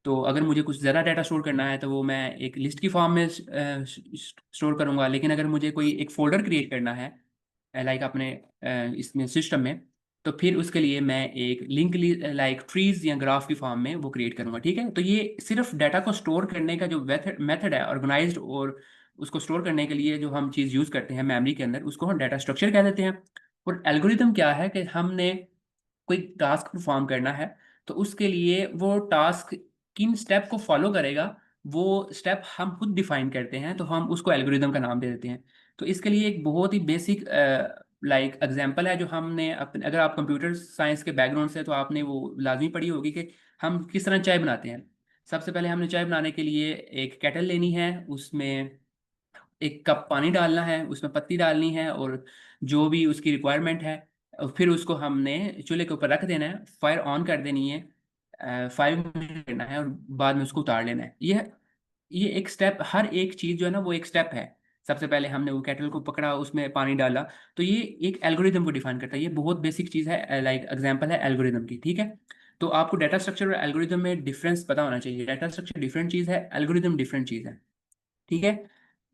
Speaker 2: तो अगर मुझे कुछ ज़्यादा डाटा स्टोर करना है तो वो मैं एक लिस्ट की फॉर्म में स्टोर करूंगा। लेकिन अगर मुझे कोई एक फोल्डर क्रिएट करना है लाइक अपने इसमें सिस्टम में, तो फिर उसके लिए मैं एक लिंक लाइक ट्रीज या ग्राफ की फॉर्म में वो क्रिएट करूंगा। ठीक है, तो ये सिर्फ डाटा को स्टोर करने का जो मेथड है ऑर्गेनाइज्ड, और उसको स्टोर करने के लिए जो हम चीज़ यूज़ करते हैं मेमोरी के अंदर, उसको हम डाटा स्ट्रक्चर कह देते हैं। और एल्गोरिथम क्या है कि हमने कोई टास्क परफॉर्म करना है तो उसके लिए वो टास्क किन स्टेप को फॉलो करेगा, वो स्टेप हम खुद डिफाइन करते हैं, तो हम उसको एल्गोरिदम का नाम दे देते हैं। तो इसके लिए एक बहुत ही बेसिक एग्जांपल है जो हमने अपने, अगर आप कंप्यूटर साइंस के बैकग्राउंड से, तो आपने वो लाजमी पढ़ी होगी कि हम किस तरह चाय बनाते हैं। सबसे पहले हमने चाय बनाने के लिए एक केटल लेनी है, उसमें एक कप पानी डालना है, उसमें पत्ती डालनी है और जो भी उसकी रिक्वायरमेंट है। और फिर उसको हमने चूल्हे के ऊपर रख देना है, फायर ऑन कर देनी है, 5 मिनट करना है और बाद में उसको उतार लेना है। ये एक स्टेप, हर एक चीज़ जो है ना वो एक स्टेप है। सबसे पहले हमने वो केटल को पकड़ा, उसमें पानी डाला। तो ये एक एल्गोरिदम को डिफाइन करता है। ये बहुत बेसिक चीज़ है, एग्जांपल है एल्गोरिदम की। ठीक है, तो आपको डाटा स्ट्रक्चर और एल्गोरिदम में डिफरेंस पता होना चाहिए। डाटा स्ट्रक्चर डिफरेंट चीज़ है, एल्गोरिदम डिफरेंट चीज़ है। ठीक है,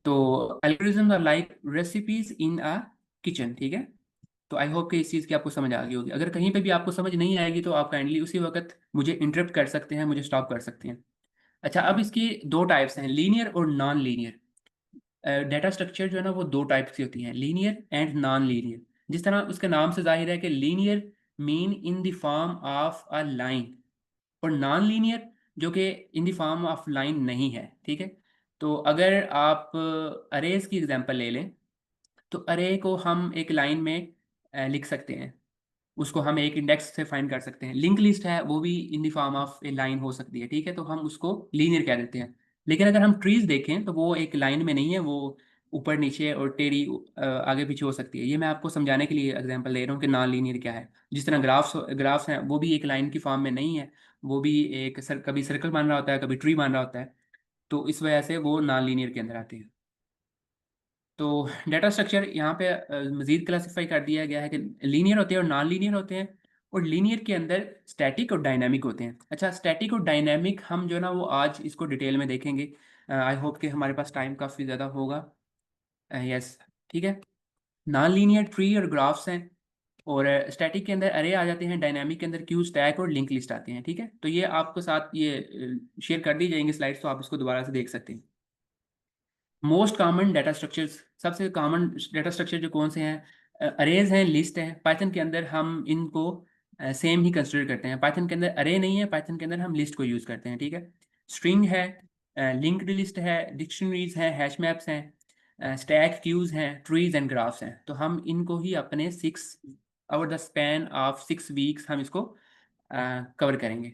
Speaker 2: तो algorithms are like recipes in a kitchen. ठीक है, तो आई होप कि इस चीज़ की आपको समझ आ गई होगी। अगर कहीं पे भी आपको समझ नहीं आएगी तो आप काइंडली उसी वक्त मुझे इंटरप्ट कर सकते हैं, मुझे स्टॉप कर सकते हैं। अच्छा, अब इसकी दो टाइप्स हैं, लीनियर और नॉन लीनियर। डाटा स्ट्रक्चर जो है ना वो दो टाइप्स की होती हैं, लीनियर एंड नॉन लीनियर। जिस तरह उसके नाम से जाहिर है कि linear mean in the form of a line, और नॉन लीनियर जो कि in the form of line नहीं है। ठीक है, तो अगर आप अरेज की एग्जांपल ले लें, तो अरे को हम एक लाइन में लिख सकते हैं, उसको हम एक इंडेक्स से फाइंड कर सकते हैं। लिंक लिस्ट है वो भी in the form of A line हो सकती है। ठीक है, तो हम उसको लीनियर कह देते हैं। लेकिन अगर हम ट्रीज देखें तो वो एक लाइन में नहीं है, वो ऊपर नीचे और टेढ़ी आगे पीछे हो सकती है। ये मैं आपको समझाने के लिए एग्जांपल दे रहा हूँ कि नॉन लीनियर क्या है। जिस तरह ग्राफ्स हैं वो भी एक लाइन की फॉर्म में नहीं है, वो भी कभी सर्कल बन रहा होता है, कभी ट्री बन रहा होता है। तो इस वजह से वो नॉन लीनियर के अंदर आते हैं। तो डाटा स्ट्रक्चर यहाँ पे मजीद क्लासिफाई कर दिया गया है कि लीनियर होते हैं और नॉन लीनियर होते हैं। और लीनियर के अंदर स्टैटिक और डायनामिक होते हैं। अच्छा, स्टैटिक और डायनामिक हम जो है ना वो आज इसको डिटेल में देखेंगे। आई होप कि हमारे पास टाइम काफ़ी ज़्यादा होगा। यस, ठीक है। नॉन लीनियर ट्री और ग्राफ्स हैं, और स्टैटिक के अंदर अरे आ जाते हैं, डायनामिक के अंदर क्यू, स्टैक और लिंक लिस्ट आते हैं। ठीक है, तो ये आपको साथ ये शेयर कर दी जाएंगी स्लाइड्स, तो आप इसको दोबारा से देख सकते हैं। मोस्ट कॉमन डाटा स्ट्रक्चर्स, सबसे कॉमन डाटा स्ट्रक्चर जो कौन से हैं? अरेज हैं, लिस्ट है। पाइथन के अंदर हम इनको सेम ही कंसिडर करते हैं। पाइथन के अंदर अरे नहीं है, पाइथन के अंदर हम लिस्ट को यूज़ करते हैं। ठीक है, स्ट्रिंग है, लिंक्ड लिस्ट है, डिक्शनरीज हैं, हैश मैप्स हैं, स्टैक क्यूज हैं, ट्रीज एंड ग्राफ्स हैं। तो हम इनको ही अपने 6 over the span of 6 weeks हम इसको कवर करेंगे।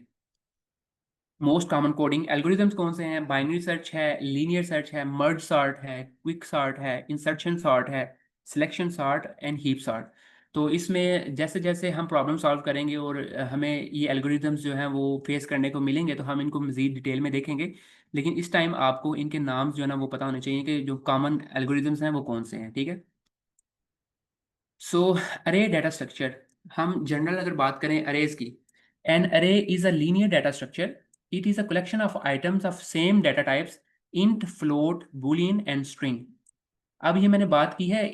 Speaker 2: मोस्ट कॉमन कोडिंग एल्गोरिथम्स कौन से हैं? बाइनरी सर्च है, लीनियर सर्च है, मर्ज सॉर्ट है, क्विक सॉर्ट है, इंसर्शन सॉर्ट है, selection sort and heap sort. तो इसमें जैसे जैसे हम प्रॉब्लम सॉल्व करेंगे और हमें ये एल्गोरिथम्स जो हैं वो फेस करने को मिलेंगे तो हम इनको मज़ीद डिटेल में देखेंगे। लेकिन इस टाइम आपको इनके नाम जो है ना वो पता होने चाहिए कि जो कॉमन एल्गोरिथम्स हैं वो कौन से हैं, ठीक है। सो अरे डाटा स्ट्रक्चर, हम जनरल अगर बात करें अरेज की, एन अरे is a linear data structure. It is a collection of items of same data types, int, float, Boolean and string. अब ये मैंने बात की है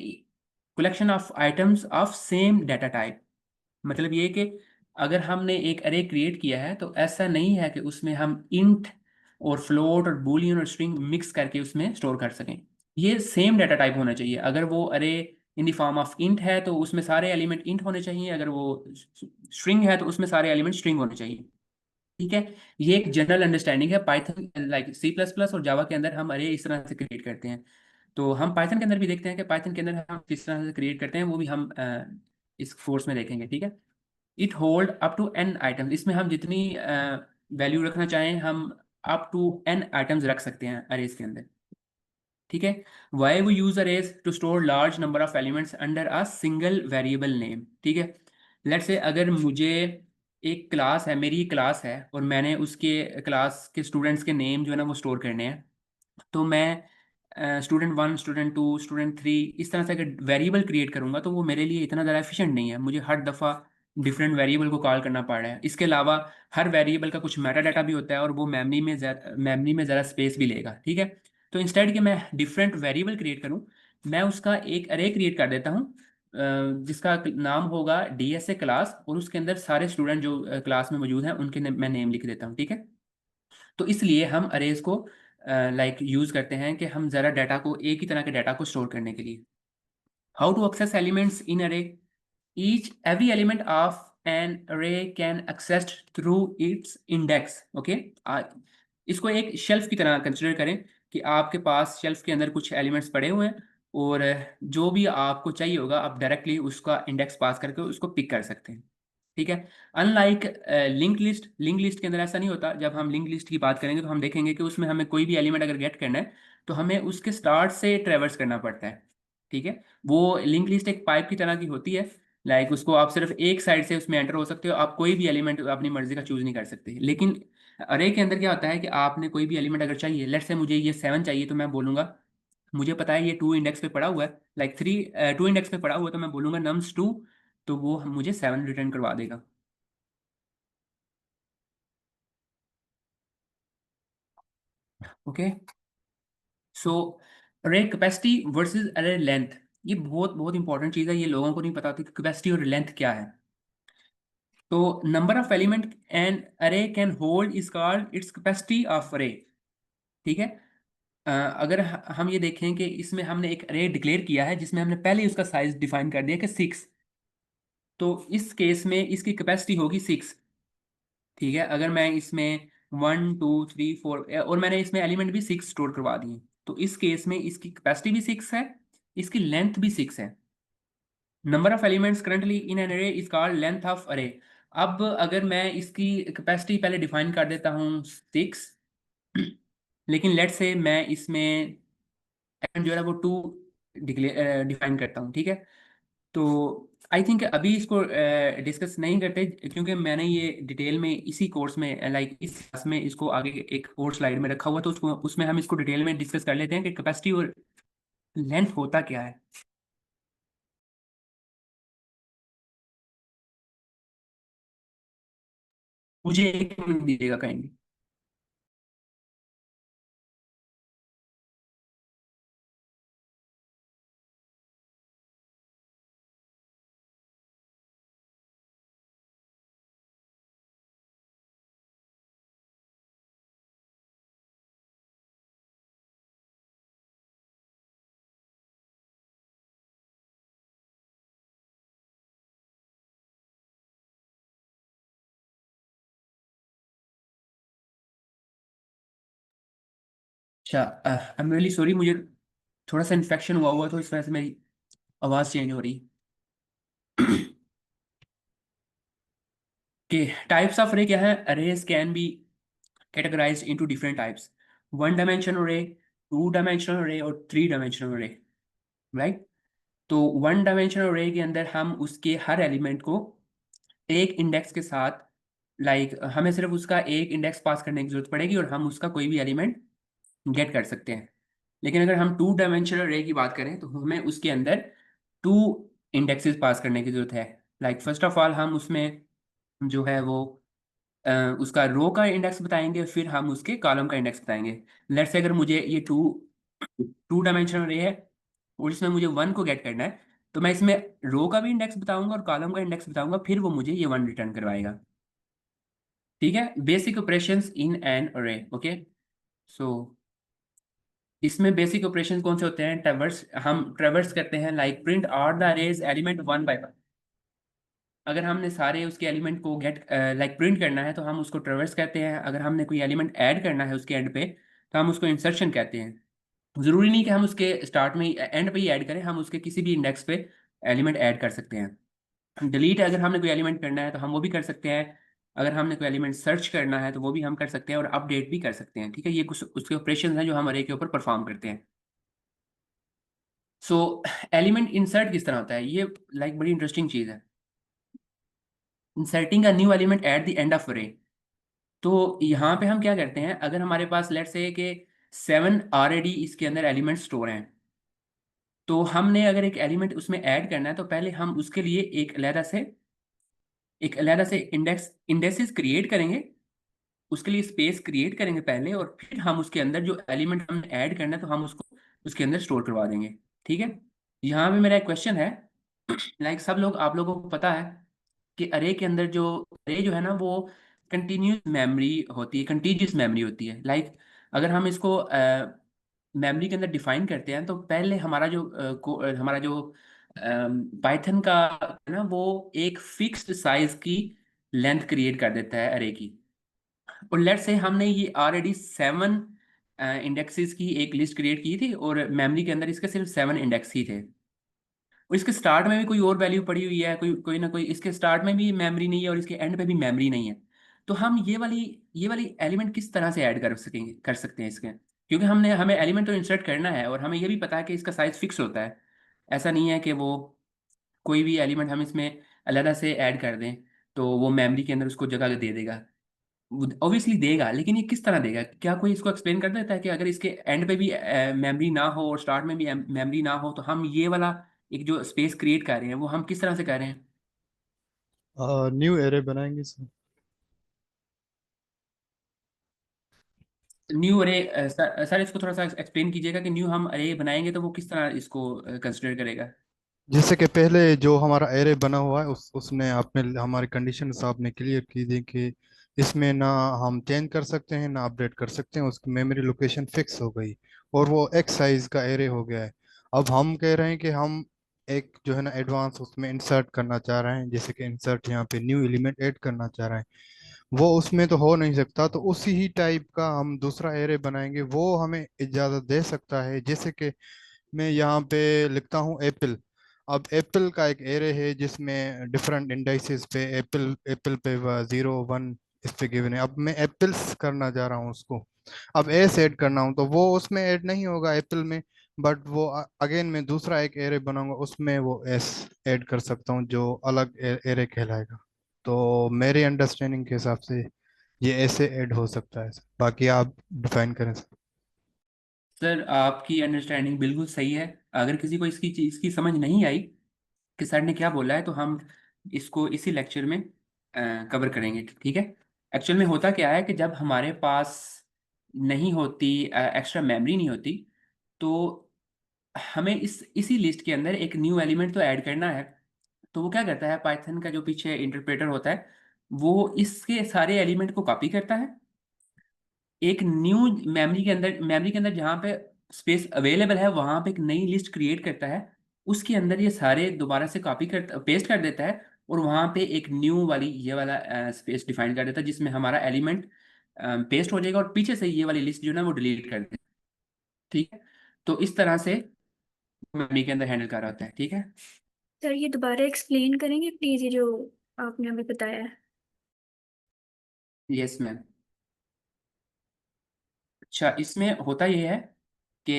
Speaker 2: collection of items of same data type, मतलब ये कि अगर हमने एक अरे क्रिएट किया है तो ऐसा नहीं है कि उसमें हम इंट और फ्लोट और बूलियन और स्ट्रिंग मिक्स करके उसमें स्टोर कर सकें। ये सेम डाटा टाइप होना चाहिए। अगर वो अरे in the form of int है तो उसमें सारे एलिमेंट इंट होने चाहिए, अगर वो स्ट्रिंग है तो उसमें सारे एलिमेंट स्ट्रिंग होने चाहिए, ठीक है। ये एक जनरल अंडरस्टैंडिंग है। Python like C plus plus और जावा के अंदर हम अरे इस तरह से क्रिएट करते हैं। तो हम पाइथन के अंदर भी देखते हैं कि पाइथन के अंदर हम किस तरह से क्रिएट करते हैं, वो भी हम इस कोर्स में देखेंगे, ठीक है। It hold up to N items, इसमें हम जितनी वैल्यू रखना चाहें हम अप टू एन आइटम्स रख सकते हैं अरेज के अंदर, ठीक है। Why we use arrays to store large number of elements under a single variable name, ठीक है। लेट से अगर मुझे एक क्लास है, मेरी क्लास है और मैंने उसके क्लास के स्टूडेंट्स के नेम जो है ना वो स्टोर करने हैं, तो मैं student one, student two, student three इस तरह से अगर वेरिएबल क्रिएट करूंगा तो वो मेरे लिए इतना ज़्यादा एफिशिएंट नहीं है, मुझे हर दफ़ा डिफरेंट वेरिएबल को कॉल करना पड़ रहा है। इसके अलावा हर वेरिएबल का कुछ मेटा डाटा भी होता है और वो मेमोरी में ज़्यादा स्पेस भी लेगा, ठीक है। तो इंस्टेड कि मैं डिफरेंट वेरिएबल क्रिएट करूँ, मैं उसका एक अरे क्रिएट कर देता हूँ जिसका नाम होगा DSA क्लास, और उसके अंदर सारे स्टूडेंट जो क्लास में मौजूद हैं उनके मैं नेम लिख देता हूँ, ठीक है। तो इसलिए हम अरेज को लाइक यूज करते हैं कि हम ज़रा डाटा को, एक ही तरह के डाटा को स्टोर करने के लिए। How to access elements in array, each every element of an array can accessed through its index, okay. इसको एक शेल्फ की तरह कंसिडर करें कि आपके पास शेल्फ के अंदर कुछ एलिमेंट्स पड़े हुए हैं और जो भी आपको चाहिए होगा आप डायरेक्टली उसका इंडेक्स पास करके उसको पिक कर सकते हैं, ठीक है। अनलाइक लिंक लिस्ट के अंदर ऐसा नहीं होता। जब हम लिंक लिस्ट की बात करेंगे तो हम देखेंगे कि उसमें हमें कोई भी एलिमेंट अगर गेट करना है तो हमें उसके स्टार्ट से ट्रेवर्स करना पड़ता है, ठीक है। वो लिंक लिस्ट एक पाइप की तरह की होती है, लाइक उसको आप सिर्फ एक साइड से उसमें एंटर हो सकते हो, आप कोई भी एलिमेंट अपनी मर्जी का चूज नहीं कर सकते। लेकिन अरे के अंदर क्या होता है कि आपने कोई भी एलिमेंट अगर चाहिए, लेट से मुझे ये 7 चाहिए, तो मैं बोलूंगा मुझे पता है ये 2 इंडेक्स पे पड़ा हुआ है, लाइक 3 2 इंडेक्स पे पड़ा हुआ है, तो मैं बोलूंगा nums2, तो वो मुझे 7 रिटर्न करवा देगा, ओके। सो अरे कैपेसिटी वर्सेस अरे लेंथ, ये बहुत बहुत इंपॉर्टेंट चीज़ है, ये लोगों को नहीं पता होती कि कैपेसिटी और लेंथ क्या है। तो number of element N array can hold is called its capacity of अरे, ठीक है। अगर हम ये देखें कि इसमें हमने एक अरे डिक्लेयर किया है जिसमें हमने पहले ही उसका साइज डिफाइन कर दिया कि 6, तो इस केस में इसकी कैपेसिटी होगी 6, ठीक है। अगर मैं इसमें 1 2 3 4 और मैंने इसमें एलिमेंट भी 6 स्टोर करवा दिए, तो इस केस में इसकी कैपेसिटी भी 6 है, इसकी लेंथ भी 6 है। Number of elements currently in an अरे इज कॉल्ड लेंथ ऑफ अरे। अब अगर मैं इसकी कैपेसिटी पहले डिफाइन कर देता हूँ 6, लेकिन लेट से मैं इसमें एलिमेंट जो है वो 2 डिफाइन करता हूँ, ठीक है। तो आई थिंक अभी इसको डिस्कस नहीं करते क्योंकि मैंने ये डिटेल में इसी कोर्स में लाइक इस क्लास में इसको आगे एक और स्लाइड में रखा हुआ, तो उसको उसमें हम इसको डिटेल में डिस्कस कर लेते हैं कि कैपेसिटी और लेंथ होता क्या है। मुझे 1 मिनट दीजिएगा काइंडली। अच्छा, आई एम रियली सॉरी, मुझे थोड़ा सा इन्फेक्शन हुआ हुआ तो इस वजह से मेरी आवाज़ चेंज हो रही। कि टाइप्स ऑफ अरे क्या है, arrays can be categorized into different types: 1-dimensional array, 2-dimensional array और 3-dimensional array, राइट। तो 1-dimensional array के अंदर हम उसके हर एलिमेंट को एक इंडेक्स के साथ, हमें सिर्फ उसका एक इंडेक्स पास करने की जरूरत पड़ेगी और हम उसका कोई भी एलिमेंट गेट कर सकते हैं। लेकिन अगर हम 2-dimensional array की बात करें तो हमें उसके अंदर 2 इंडेक्सेस पास करने की जरूरत है। फर्स्ट ऑफ ऑल हम उसमें जो है वो अ, उसका रो का इंडेक्स बताएंगे, फिर हम उसके कॉलम का इंडेक्स बताएंगे। लेट्स से अगर मुझे ये टू डायमेंशनल रे है और इसमें मुझे 1 को गेट करना है, तो मैं इसमें रो का भी इंडेक्स बताऊंगा और कॉलम का इंडेक्स बताऊंगा, फिर वो मुझे ये 1 रिटर्न करवाएगा। ठीक है, बेसिक ऑपरेशंस इन एन अरे। ओके, सो इसमें बेसिक ऑपरेशंस कौन से होते हैं? ट्रेवर्स करते हैं, like print out the arrays element one by one. अगर हमने सारे उसके एलिमेंट को प्रिंट करना है तो हम उसको ट्रेवर्स कहते हैं। अगर हमने कोई एलिमेंट ऐड करना है उसके एंड पे तो हम उसको इंसर्शन कहते हैं। जरूरी नहीं कि हम उसके स्टार्ट में एंड पे ही ऐड करें, हम उसके किसी भी इंडेक्स पे एलिमेंट ऐड कर सकते हैं। डिलीट अगर हमने कोई एलिमेंट करना है तो हम वो भी कर सकते हैं। अगर हमने कोई एलिमेंट सर्च करना है तो वो भी हम कर सकते हैं, और अपडेट भी कर सकते हैं। ठीक है, ये कुछ उसके ऑपरेशन हैं जो हम अरे के ऊपर परफॉर्म करते हैं। सो एलिमेंट इंसर्ट किस तरह होता है, ये बड़ी इंटरेस्टिंग चीज़ है। Inserting a new element at the end of अरे। तो यहाँ पे हम क्या करते हैं, अगर हमारे पास लेट्स से कि 7 ऑलरेडी इसके अंदर एलिमेंट स्टोर हैं, तो हमने अगर एक एलिमेंट उसमें ऐड करना है तो पहले हम उसके लिए एक अलहदा से इंडेक्सेस क्रिएट करेंगे। उसके लिए स्पेस क्रिएट करेंगे पहले, और फिर हम उसके अंदर जो एलिमेंट हमने ऐड करना है तो हम उसको उसके अंदर स्टोर करवा देंगे। ठीक है, यहाँ पे मेरा एक क्वेश्चन है। सब लोग, आप लोगों को पता है कि अरे जो है ना वो कंटीन्यूस मेमोरी होती है। अगर हम इसको मेमोरी के अंदर डिफाइन करते हैं तो पहले हमारा जो पाइथन का है ना, वो एक फिक्स्ड साइज की लेंथ क्रिएट कर देता है अरे की। और लेट्स से हमने ये ऑलरेडी 7 इंडेक्सेस की एक लिस्ट क्रिएट की थी और मेमोरी के अंदर इसके सिर्फ 7 इंडेक्स ही थे, और इसके स्टार्ट में भी कोई और वैल्यू पड़ी हुई है, कोई कोई ना कोई इसके स्टार्ट में भी मेमोरी नहीं है और इसके एंड पे भी मेमोरी नहीं है। तो हम ये वाली एलिमेंट किस तरह से ऐड कर सकते हैं इसके? क्योंकि हमें एलिमेंट तो इंसर्ट करना है और हमें ये भी पता है कि इसका साइज फिक्स होता है। ऐसा नहीं है कि वो कोई भी एलिमेंट हम इसमें अलग से ऐड कर दें तो वो मेमोरी के अंदर उसको जगह दे देगा। ऑब्वियसली देगा, लेकिन ये किस तरह देगा? क्या कोई इसको एक्सप्लेन कर देता है कि अगर इसके एंड पे भी मेमोरी ना हो और स्टार्ट में भी मेमोरी ना हो तो हम ये वाला एक जो स्पेस क्रिएट कर रहे हैं वो हम किस तरह से कर रहे हैं?
Speaker 3: न्यू एरे बनाएंगे सर।
Speaker 2: न्यू अरे, सर इसको थोड़ा सा एक्सप्लेन कीजिएगा कि न्यू हम अरे बनाएंगे तो वो किस तरह इसको कंसिडर करेगा?
Speaker 3: जैसे कि पहले जो हमारा एरे बना हुआ है उसने आपने हमारी कंडीशन आपने क्लियर की थी कि इसमें ना हम चेंज कर सकते हैं ना अपडेट कर सकते हैं, उसकी मेमोरी लोकेशन फिक्स हो गई और वो एक्स साइज का एरे हो गया है। अब हम कह रहे हैं कि हम एक जो है ना एडवांस उसमें इंसर्ट करना चाह रहे हैं, जैसे कि इंसर्ट यहाँ पे न्यू एलिमेंट ऐड करना चाह रहे हैं। वो उसमें तो हो नहीं सकता, तो उसी ही टाइप का हम दूसरा एरे बनाएंगे, वो हमें इजाज़त दे सकता है। जैसे कि मैं यहाँ पे लिखता हूँ एप्पल। अब एप्पल का एक एरे है जिसमें डिफरेंट इंडाइसेस पे एप्पल एप्पल पे 0 1 इस पे गिवन है। अब मैं एप्पल्स करना चाह रहा हूँ उसको, अब एस ऐड करना हूँ तो वो उसमें ऐड नहीं होगा एप्पल में, बट वो अगेन मैं दूसरा एक एरे बनाऊंगा उसमें वो एस ऐड कर सकता हूँ जो अलग एरे कहलाएगा। तो मेरी अंडरस्टैंडिंग के हिसाब से ये ऐसे ऐड हो सकता है। बाकी आप डिफाइन करें सर।
Speaker 2: सर आपकी अंडरस्टैंडिंग बिल्कुल सही है। अगर किसी को इसकी चीज़ की समझ नहीं आई कि सर ने क्या बोला है तो हम इसको इसी लेक्चर में कवर करेंगे। ठीक है, एक्चुअल में होता क्या है कि जब हमारे पास नहीं होती, एक्स्ट्रा मेमोरी नहीं होती, तो हमें इसी लिस्ट के अंदर एक न्यू एलिमेंट तो ऐड करना है। तो वो क्या करता है, पाइथन का जो पीछे इंटरप्रेटर होता है वो इसके सारे एलिमेंट को कॉपी करता है, एक न्यू मेमोरी के अंदर जहाँ पे स्पेस अवेलेबल है वहाँ पे एक नई लिस्ट क्रिएट करता है। उसके अंदर ये सारे दोबारा से कॉपी कर पेस्ट कर देता है, और वहाँ पे एक न्यू वाली ये वाला स्पेस डिफाइन कर देता है जिसमें हमारा एलिमेंट पेस्ट हो जाएगा, और पीछे से ये वाली लिस्ट जो है ना वो डिलीट कर देता है। ठीक है, तो इस तरह से मेमोरी के अंदर हैंडल कर रहा होता है। ठीक है।
Speaker 4: सर ये दोबारा एक्सप्लेन करेंगे प्लीज, ये जो आपने हमें बताया है।
Speaker 2: Yes ma'am. अच्छा, इसमें होता ये है कि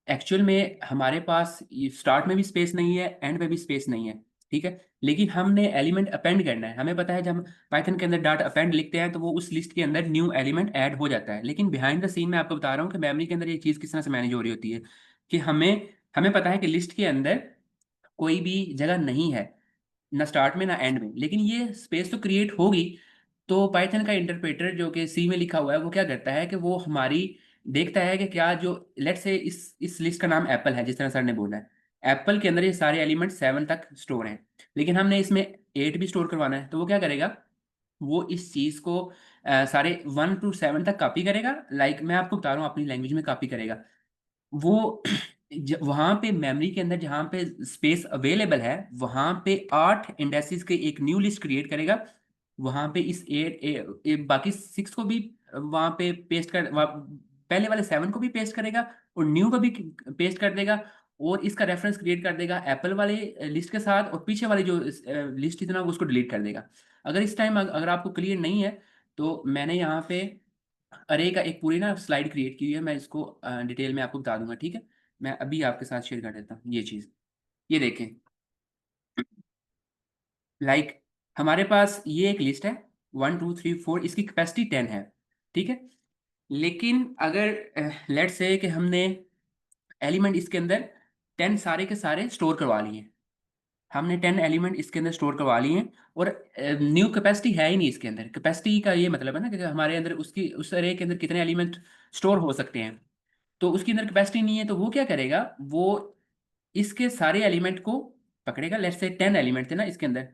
Speaker 2: एक्चुअल में हमारे पास स्टार्ट में भी स्पेस नहीं है, एंड में भी स्पेस नहीं है, ठीक है। लेकिन हमने एलिमेंट अपेंड करना है। हमें पता है जब हम पाइथन के अंदर डॉट अपेंड लिखते हैं तो वो उस लिस्ट के अंदर न्यू एलिमेंट ऐड हो जाता है। लेकिन बिहाइंड द सीन मैं आपको बता रहा हूँ कि मेमोरी के अंदर ये चीज़ किस तरह से मैनेज हो रही होती है कि हमें हमें पता है कि लिस्ट के अंदर कोई भी जगह नहीं है, ना स्टार्ट में ना एंड में, लेकिन ये स्पेस तो क्रिएट होगी। तो पाइथन का इंटरप्रेटर जो कि सी में लिखा हुआ है वो क्या करता है कि वो हमारी देखता है कि क्या जो लेट से इस लिस्ट का नाम एप्पल है, जिस तरह सर ने बोला है, एप्पल के अंदर ये सारे एलिमेंट 7 तक स्टोर हैं, लेकिन हमने इसमें 8 भी स्टोर करवाना है। तो वो क्या करेगा, वो इस चीज़ को सारे 1 to 7 तक कॉपी करेगा। लाइक मैं आपको बता रहा हूँ अपनी लैंग्वेज में कॉपी करेगा वो। वहां पे मेमोरी के अंदर जहां पे स्पेस अवेलेबल है वहां पे 8 इंडेक्सेस के एक न्यू लिस्ट क्रिएट करेगा। वहां पे इस 8 बाकी 6 को भी वहां पे पेस्ट कर पहले वाले 7 को भी पेस्ट करेगा और न्यू को भी पेस्ट कर देगा, और इसका रेफरेंस क्रिएट कर देगा एप्पल वाले लिस्ट के साथ, और पीछे वाली जो लिस्ट थी ना उसको डिलीट कर देगा। अगर इस टाइम अगर आपको क्लियर नहीं है तो मैंने यहाँ पे अरे का एक पूरी ना स्लाइड क्रिएट की हुई है, मैं इसको डिटेल में आपको बता दूंगा, ठीक है। मैं अभी आपके साथ शेयर कर देता हूँ ये चीज़। ये देखें, लाइक हमारे पास ये एक लिस्ट है 1 2 3 4, इसकी कैपेसिटी 10 है, ठीक है। लेकिन अगर लेट से कि हमने एलिमेंट इसके अंदर 10 सारे के सारे स्टोर करवा लिए, हमने 10 एलिमेंट इसके अंदर स्टोर करवा लिए हैं, और न्यू कैपेसिटी है ही नहीं इसके अंदर। कैपेसिटी का ये मतलब है ना कि हमारे अंदर उसकी उस अरे के अंदर कितने एलिमेंट स्टोर हो सकते हैं, तो उसके अंदर कैपेसिटी नहीं है। तो वो क्या करेगा, वो इसके सारे एलिमेंट को पकड़ेगा। लेट्स से 10 एलिमेंट थे ना इसके अंदर,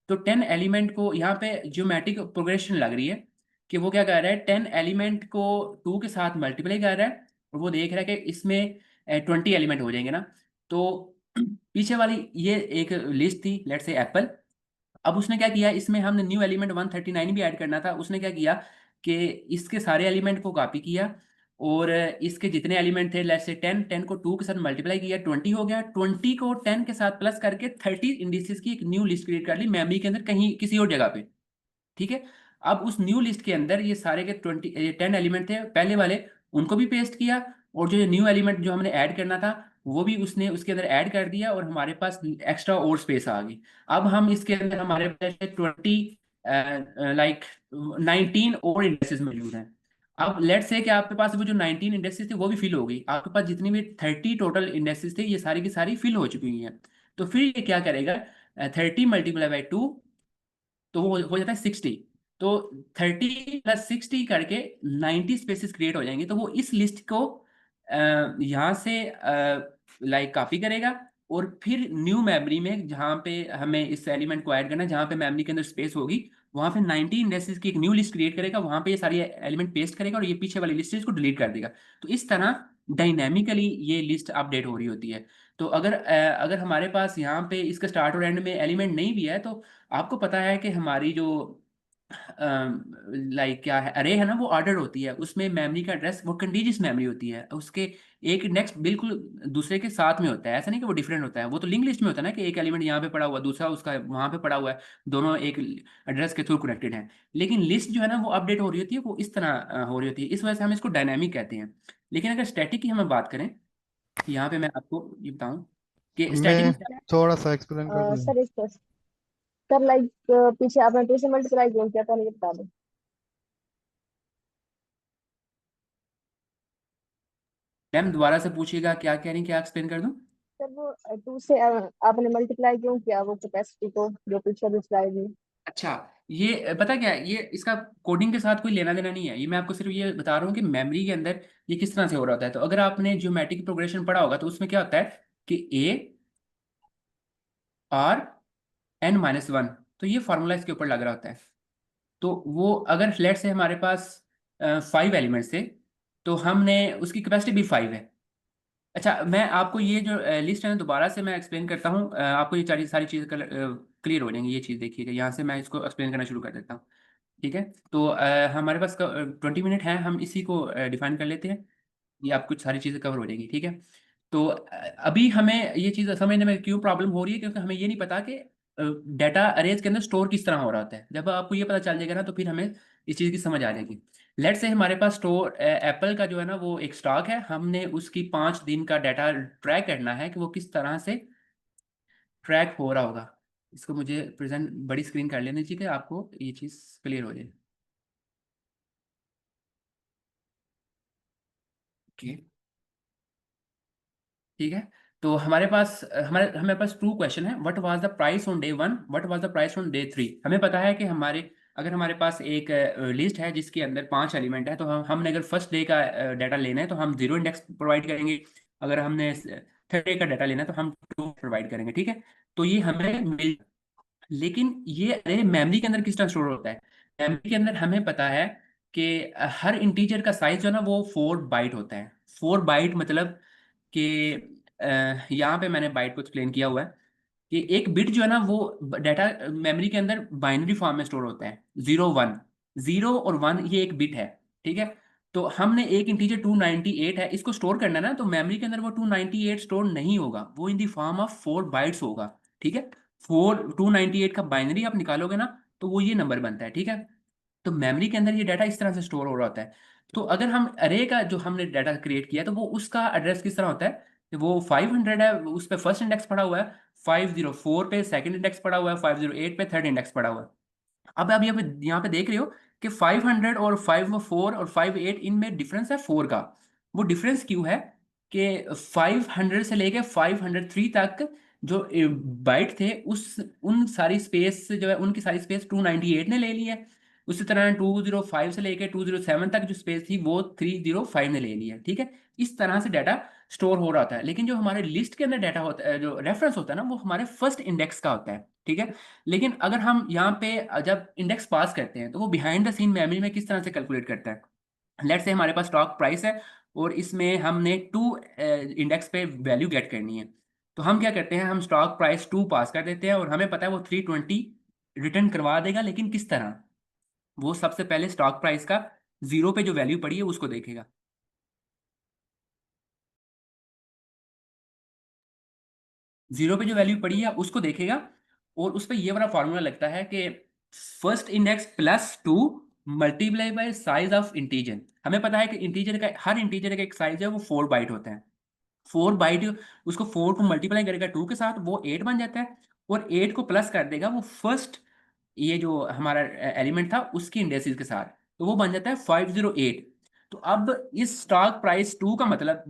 Speaker 2: तो 10 एलिमेंट को यहाँ पे ज्योमेट्रिक प्रोग्रेशन लग रही है कि वो क्या कर रहा है, 10 एलिमेंट को 2 के साथ मल्टीप्लाई कर रहा है, और वो देख रहा है कि इसमें 20 एलिमेंट हो जाएंगे ना। तो पीछे वाली ये एक लिस्ट थी लेट्स से एप्पल, अब उसने क्या किया, इसमें हमने न्यू एलिमेंट 139 भी ऐड करना था। उसने क्या किया कि इसके सारे एलिमेंट को कॉपी किया, और इसके जितने एलिमेंट थे लेट्स से 10 10 को 2 के साथ मल्टीप्लाई किया, 20 हो गया। 20 को 10 के साथ प्लस करके 30 इंडिसेस की एक न्यू लिस्ट क्रिएट कर ली मेमोरी के अंदर कहीं किसी और जगह पे, ठीक है। अब उस न्यू लिस्ट के अंदर ये सारे के 10 एलिमेंट थे पहले वाले, उनको भी पेस्ट किया, और जो न्यू एलिमेंट जो हमने ऐड करना था वो भी उसने उसके अंदर ऐड कर दिया, और हमारे पास एक्स्ट्रा और स्पेस आ गई। अब हम इसके अंदर हमारे पास 20 लाइक 19 और इंडेक्सेस मौजूद हैं। अब लेट्स से कि आपके पास वो जो 19 इंडेक्सेस थे वो भी फिल हो गई, आपके पास जितनी भी 30 टोटल इंडेक्सेस थे ये सारी की सारी फिल हो चुकी हैं। तो फिर ये क्या करेगा, 30 × 2 तो वो हो जाता है 60। तो 30 + 60 करके 90 स्पेसेस क्रिएट हो जाएंगे। तो वो इस लिस्ट को यहाँ से लाइक कॉपी करेगा, और फिर न्यू मेमोरी में जहाँ पे हमें इस एलिमेंट को ऐड करना है, जहाँ पे मेमोरी के अंदर स्पेस होगी वहाँ पे 90 इंडेक्सेस की एक न्यू लिस्ट क्रिएट करेगा, वहाँ पे ये सारी एलिमेंट पेस्ट करेगा, और ये पीछे वाली लिस्ट को डिलीट कर देगा। तो इस तरह डायनेमिकली ये लिस्ट अपडेट हो रही होती है। तो अगर हमारे पास यहाँ पे इसका स्टार्ट और एंड में एलिमेंट नहीं भी है, तो आपको पता है कि हमारी जो लाइक क्या है अरे है ना, वो ऑर्डर होती है, उसमें मेमोरी का एड्रेस वो कंटीजियस मेमोरी होती है, उसके एक नेक्स्ट बिल्कुल दूसरे के साथ में होता है। ऐसा नहीं कि वो डिफरेंट होता है, वो तो लिंक लिस्ट में होता है ना कि एक एलिमेंट यहाँ पे पड़ा हुआ है, दूसरा उसका वहाँ पे पड़ा हुआ है, दोनों एक एड्रेस के थ्रू कनेक्टेड हैं। लेकिन लिस्ट जो है ना वो अपडेट हो रही होती है, वो इस तरह हो रही होती है, इस वजह से हम इसको डायनामिक कहते हैं। लेकिन अगर स्टैटिक की हम बात करें, यहाँ पे मैं आपको ये बताऊँ कि स्टैटिक
Speaker 3: मैं
Speaker 2: में
Speaker 3: थोड़ा सा एक्सप्लेन कर दूं?
Speaker 5: सर एक सर लाइक पीछे आपने 2 से मल्टीप्लाई क्यों किया पहले ये बता दो।
Speaker 2: मैम दोबारा से पूछिएगा, क्या कह रही हैं, क्या एक्सप्लेन कर दूं?
Speaker 5: सर वो 2 से आपने मल्टीप्लाई क्यों किया वो कैपेसिटी को जो पीछे भी स्लाइड में।
Speaker 2: अच्छा, ये पता क्या है, ये इसका कोडिंग के साथ कोई लेना देना नहीं है, ये मैं आपको सिर्फ ये बता रहा हूँ कि मेमोरी के अंदर ये किस तरह से हो रहा होता है। तो अगर आपने ज्योमेट्रिक प्रोग्रेशन पढ़ा होगा तो उसमें क्या होता है कि AR n-1, तो ये फार्मूला इसके ऊपर लग रहा होता है। तो वो अगर लेट से हमारे पास 5 एलिमेंट्स थे, तो हमने उसकी कैपेसिटी भी 5 है। अच्छा, मैं आपको ये जो लिस्ट है ना दोबारा से मैं एक्सप्लेन करता हूँ, आपको ये सारी चीज़ें क्लियर हो जाएंगी। ये चीज़ देखिएगा, यहाँ से मैं इसको एक्सप्लेन करना शुरू कर देता हूँ, ठीक है। तो हमारे पास 20 मिनट है, हम इसी को डिफाइन कर लेते हैं, ये आप कुछ सारी चीज़ें कवर हो जाएंगी, ठीक है। तो अभी हमें ये चीज़ समझने में क्यों प्रॉब्लम हो रही है, क्योंकि हमें ये नहीं पता कि डाटा अरेज के अंदर स्टोर किस तरह हो रहा होता है। जब आपको ये पता चल जाएगा ना तो फिर हमें इस चीज़ की समझ आ जाएगी। लेट्स से हमारे पास स्टोर एप्पल का जो है ना वो एक स्टॉक है, हमने उसकी 5 दिन का डाटा ट्रैक करना है कि वो किस तरह से ट्रैक हो रहा होगा। इसको मुझे प्रेजेंट बड़ी स्क्रीन कर लेनी चाहिए कि आपको ये चीज़ क्लियर हो जाए। ओके, ठीक है। तो हमारे पास 2 क्वेश्चन है, what was the price on day 1, what was the price on day 3। हमें पता है कि अगर हमारे पास एक लिस्ट है जिसके अंदर 5 एलिमेंट है, तो हमने अगर फर्स्ट डे का डाटा लेना है तो हम 0 इंडेक्स प्रोवाइड करेंगे, अगर हमने थर्ड डे का डाटा लेना है तो हम 2 प्रोवाइड करेंगे, ठीक है। तो ये हमें मिल, लेकिन ये अरे मेमोरी के अंदर किस तरह स्टोर होता है। मेमोरी के अंदर हमें पता है कि हर इंटीजर का साइज जो है ना वो 4 बाइट होता है। 4 बाइट मतलब कि यहाँ पे मैंने बाइट को एक्सप्लेन किया हुआ है कि एक बिट जो है ना वो डाटा मेमोरी के अंदर बाइनरी फॉर्म में स्टोर होता है, 0 1, 0 और 1 ये एक बिट है, ठीक है। तो हमने एक इंटीजर 298 है, इसको स्टोर करना है ना, तो मेमोरी के अंदर वो 298 स्टोर नहीं होगा, वो इन दी फॉर्म ऑफ 4 बाइट्स होगा, ठीक है। 298 का बाइनरी आप निकालोगे ना तो वो ये नंबर बनता है, ठीक है। तो मेमोरी के अंदर ये डाटा इस तरह से स्टोर हो रहा होता है। तो अगर हम अरे का जो हमने डाटा क्रिएट किया तो वो उसका एड्रेस किस तरह होता है कि वो 500 है, उस पर फर्स्ट इंडेक्स पड़ा हुआ है, 504 पे सेकंड इंडेक्स पड़ा हुआ है, 508 पे थर्ड इंडेक्स पड़ा हुआ है। अब आप यहाँ पे देख रहे हो कि 500 और 504 और 58 इनमें डिफरेंस है 4 का। वो डिफरेंस क्यों है कि 500 से लेके 503 तक जो बाइट थे उस उन सारी स्पेस जो है उनकी सारी स्पेस 298 ने ले ली है। उसी तरह 205 से लेके 207 तक जो स्पेस थी वो 305 ने ले ली है, ठीक है। इस तरह से डाटा स्टोर हो रहा होता है। लेकिन जो हमारे लिस्ट के अंदर डाटा होता है, जो रेफरेंस होता है ना, वो हमारे फर्स्ट इंडेक्स का होता है, ठीक है। लेकिन अगर हम यहाँ पे जब इंडेक्स पास करते हैं तो वो बिहाइंड द सीन मेमोरी में किस तरह से कैलकुलेट करता है। लेट्स से हमारे पास स्टॉक प्राइस है और इसमें हमने 2 इंडेक्स पे वैल्यू गेट करनी है। तो हम क्या करते हैं, हम स्टॉक प्राइस 2 पास कर देते हैं और हमें पता है वो 320 रिटर्न करवा देगा। लेकिन किस तरह, वो सबसे पहले स्टॉक प्राइस का 0 पे जो वैल्यू पड़ी है उसको देखेगा। 0 पे जो वैल्यू पड़ी है उसको देखेगा और उस पर ये वाला फॉर्मूला लगता है कि first index plus 2 multiply by size of integer. हमें पता है कि इंटीजर का हर इंटीजर का एक साइज है वो 4 बाइट होता है। 4 बाइट उसको 4 को मल्टीप्लाई करेगा 2 के साथ वो 8 बन जाता है और 8 को प्लस कर देगा वो फर्स्ट ये जो हमारा एलिमेंट था उसकी इंडेक्सेस के साथ, तो वो बन जाता है 508। तो अब इस स्टॉक प्राइस 2 का मतलब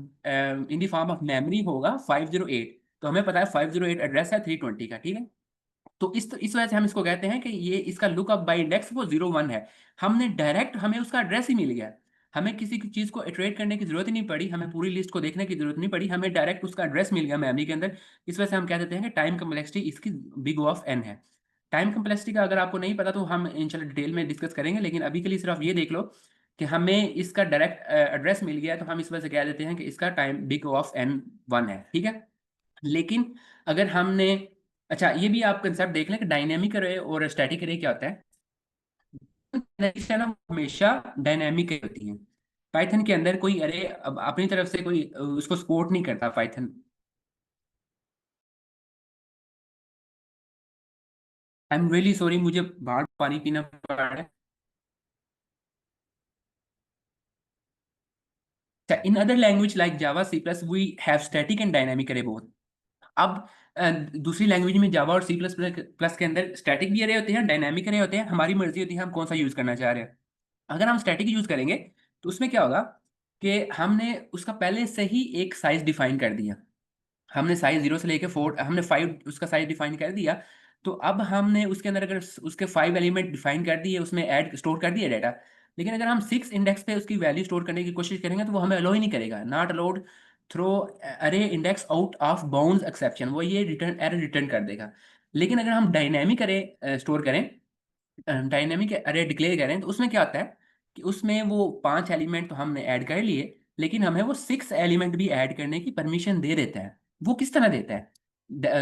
Speaker 2: in the form of memory होगा 508। तो हमें पता है 508 एड्रेस है 320 का, ठीक है। तो इस वजह से हम इसको कहते हैं कि ये इसका लुकअप बाय इंडेक्स वो 0 1 है। हमने डायरेक्ट हमें उसका एड्रेस ही मिल गया, हमें किसी की चीज़ को इटरेट करने की जरूरत ही नहीं पड़ी, हमें पूरी लिस्ट को देखने की जरूरत नहीं पड़ी, हमें डायरेक्ट उसका एड्रेस मिल गया मेमोरी के अंदर। इस वजह से हम कह देते हैं कि टाइम कम्प्लेक्सिटी इसकी बिग ऑफ एन है। टाइम कम्प्लेक्सिटी का अगर आपको नहीं पता तो हम इंशाल्लाह डिटेल में डिस्कस करेंगे, लेकिन अभी के लिए सिर्फ ये देख लो कि हमें इसका डायरेक्ट एड्रेस मिल गया, तो हम इस वजह से कह देते हैं कि इसका टाइम बिग ऑफ एन 1 है, ठीक है। लेकिन अगर हमने, अच्छा ये भी आप कंसेप्ट देख लें कि डायनेमिक अरे और स्टैटिक अरे क्या होता है। Analytics है ना वो हमेशा डायनेमिक होती है। पाइथन के अंदर कोई अरे अपनी तरफ से कोई उसको सपोर्ट नहीं करता Python. I am really sorry, मुझे बाहर पानी पीना पड़ रहा है। In other language like Java C plus we have static and dynamic array both. अब दूसरी लैंग्वेज में जावा और सी प्लस प्लस के अंदर स्टैटिक भी अरे होते हैं, डायनेमिक अरे होते हैं, हमारी मर्जी होती है हम कौन सा यूज करना चाह रहे हैं। अगर हम स्टैटिक यूज करेंगे तो उसमें क्या होगा कि हमने उसका पहले से ही एक साइज डिफाइन कर दिया। हमने साइज 0 से लेके 4, हमने 5 उसका साइज डिफाइन कर दिया। तो अब हमने उसके अंदर अगर उसके 5 एलिमेंट डिफाइन कर दिए, उसमें ऐड स्टोर कर दिया डाटा। लेकिन अगर हम 6 इंडेक्स पे उसकी वैल्यू स्टोर करने की कोशिश करेंगे तो वो हमें अलो ही नहीं करेगा, नॉट अलाउड थ्रो अरे index out of bounds exception, वो ये रिटर्न एरर रिटर्न कर देगा। लेकिन अगर हम डायनेमिक अरे स्टोर करें, डायनेमिक अरे डिक्लेयर करें, तो उसमें क्या होता है कि उसमें वो 5 एलिमेंट तो हमने ऐड कर लिए, लेकिन हमें वो 6 एलिमेंट भी ऐड करने की परमिशन दे देता है। वो किस तरह देता है,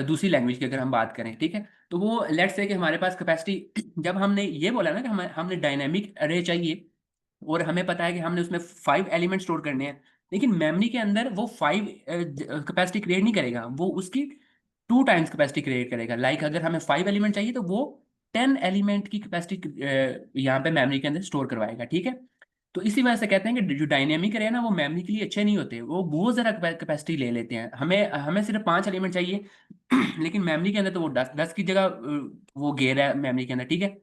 Speaker 2: दूसरी लैंग्वेज की अगर हम बात करें, ठीक है। तो वो लेट्स से कि हमारे पास कैपेसिटी जब हमने ये बोला ना कि हमने डायनेमिक अरे चाहिए और हमें पता है कि हमने उसमें 5 एलिमेंट स्टोर करने हैं, लेकिन मेमोरी के अंदर वो 5 कैपेसिटी क्रिएट नहीं करेगा, वो उसकी 2 टाइम्स कैपेसिटी क्रिएट करेगा। लाइक अगर हमें 5 एलिमेंट चाहिए तो वो 10 एलिमेंट की कैपेसिटी यहाँ पे मेमोरी के अंदर स्टोर करवाएगा, ठीक है। तो इसी वजह से कहते हैं कि जो डायनेमिक अरे है ना वो मेमोरी के लिए अच्छे नहीं होते, वो बहुत ज़्यादा कैपेसिटी ले लेते हैं। हमें हमें सिर्फ 5 एलिमेंट चाहिए लेकिन मेमोरी के अंदर तो वो 10 की जगह वो घेर है मेमोरी के अंदर, ठीक है।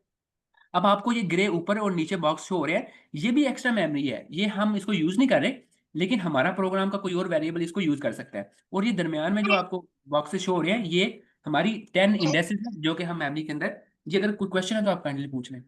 Speaker 2: अब आपको ये ग्रे ऊपर और नीचे बॉक्स शो हो रहा है, ये भी एक्स्ट्रा मेमोरी है, ये हम इसको यूज़ नहीं कर रहे, लेकिन हमारा प्रोग्राम का कोई और वेरिएबल इसको यूज़ कर सकता है। और ये दरमियान में जो आपको बॉक्सेस शो हो रहे हैं, ये हमारी 10 इंडेक्सेस हैं जो कि हम मेमोरी के अंदर, जी अगर कोई क्वेश्चन है तो आप काइंडली पूछ लें।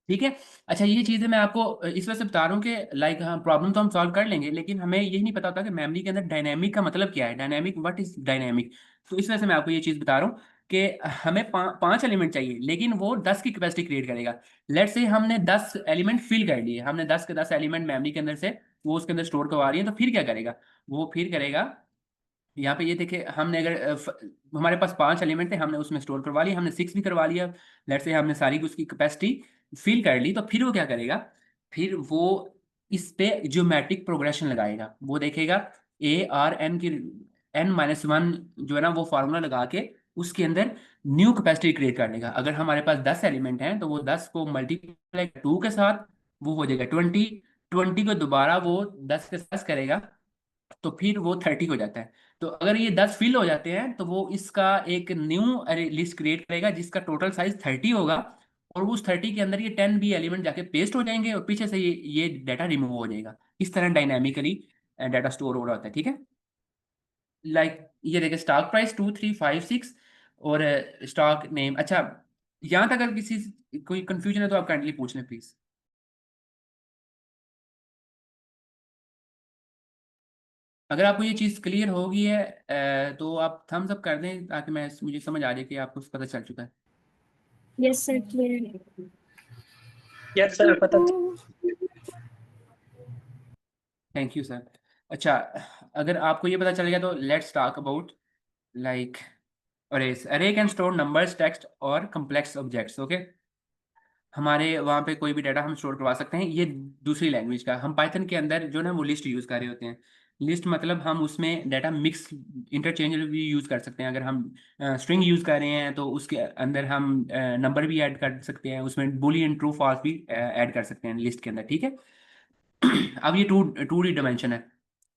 Speaker 2: ठीक है। अच्छा, ये चीज़ें मैं आपको इस वजह से बता रहा हूँ कि लाइक हाँ प्रॉब्लम तो हम सॉल्व कर लेंगे, लेकिन हमें यही नहीं पता होता कि मेमोरी के अंदर डायनेमिक का मतलब क्या है, डायनेमिक व्हाट इज डायनेमिक। तो इस वजह से मैं आपको ये चीज़ बता रहा हूँ कि हमें 5 एलिमेंट चाहिए, लेकिन वो 10 की कैपेसिटी क्रिएट करेगा। लेट से हमने 10 एलिमेंट फिल कर लिए, हमने 10 के 10 एलिमेंट मेमोरी के अंदर से वो उसके अंदर स्टोर करवा रही है, तो फिर क्या करेगा, वो फिर करेगा यहाँ पे ये देखिए, हमने अगर हमारे पास 5 एलिमेंट थे, हमने उसमें स्टोर करवा लिया, हमने 6 भी करवा लिया, लेट से हमने सारी उसकी कैपेसिटी फिल कर ली, तो फिर वो क्या करेगा, फिर वो इस पे ज्योमेट्रिक प्रोग्रेशन लगाएगा। वो देखेगा ए आर एन की n-1 जो है ना वो फार्मूला लगा के उसके अंदर न्यू कैपेसिटी क्रिएट कर लेगा। अगर हमारे पास 10 एलिमेंट हैं तो वो 10 को मल्टीप्लाई 2 के साथ वो हो जाएगा 20, 20 को दोबारा वो 10 के साथ करेगा तो फिर वो 30 हो जाता है। तो अगर ये 10 फिल हो जाते हैं तो वो इसका एक न्यू लिस्ट क्रिएट करेगा जिसका टोटल साइज 30 होगा, और उस 30 के अंदर ये 10 भी एलिमेंट जाके पेस्ट हो जाएंगे और पीछे से ये डाटा रिमूव हो जाएगा। इस तरह डायनामिकली डाटा स्टोर हो रहा होता है, ठीक है। लाइक ये देखिए स्टॉक प्राइस 2356 और स्टॉक नेम। अच्छा, यहाँ तक अगर किसी कोई कंफ्यूजन है तो आप काइंडली पूछ लें प्लीज। अगर आपको ये चीज़ क्लियर हो गई है तो आप थम्स अप कर दें ताकि मुझे समझ आ जाए कि आपको पता चल चुका है।
Speaker 4: यस सर, क्लियर है।
Speaker 6: यस सर, पता
Speaker 2: थैंक यू सर। अच्छा, अगर आपको ये पता चल गया तो let's talk about like arrays. अरे कैन स्टोर नंबर्स, टेक्स्ट और कम्प्लेक्स ऑब्जेक्ट्स, ओके। हमारे वहाँ पे कोई भी डाटा हम स्टोर करवा सकते हैं, ये दूसरी लैंग्वेज का। हम पाइथन के अंदर जो ना वो लिस्ट यूज़ कर रहे होते हैं। लिस्ट मतलब हम उसमें डाटा मिक्स इंटरचेंजेबल भी यूज़ कर सकते हैं। अगर हम स्ट्रिंग यूज़ कर रहे हैं तो उसके अंदर हम नंबर भी ऐड कर सकते हैं, उसमें बूलियन ट्रू फॉल्स भी ऐड कर सकते हैं लिस्ट के अंदर, ठीक है। अब ये टू टू डी डायमेंशन है,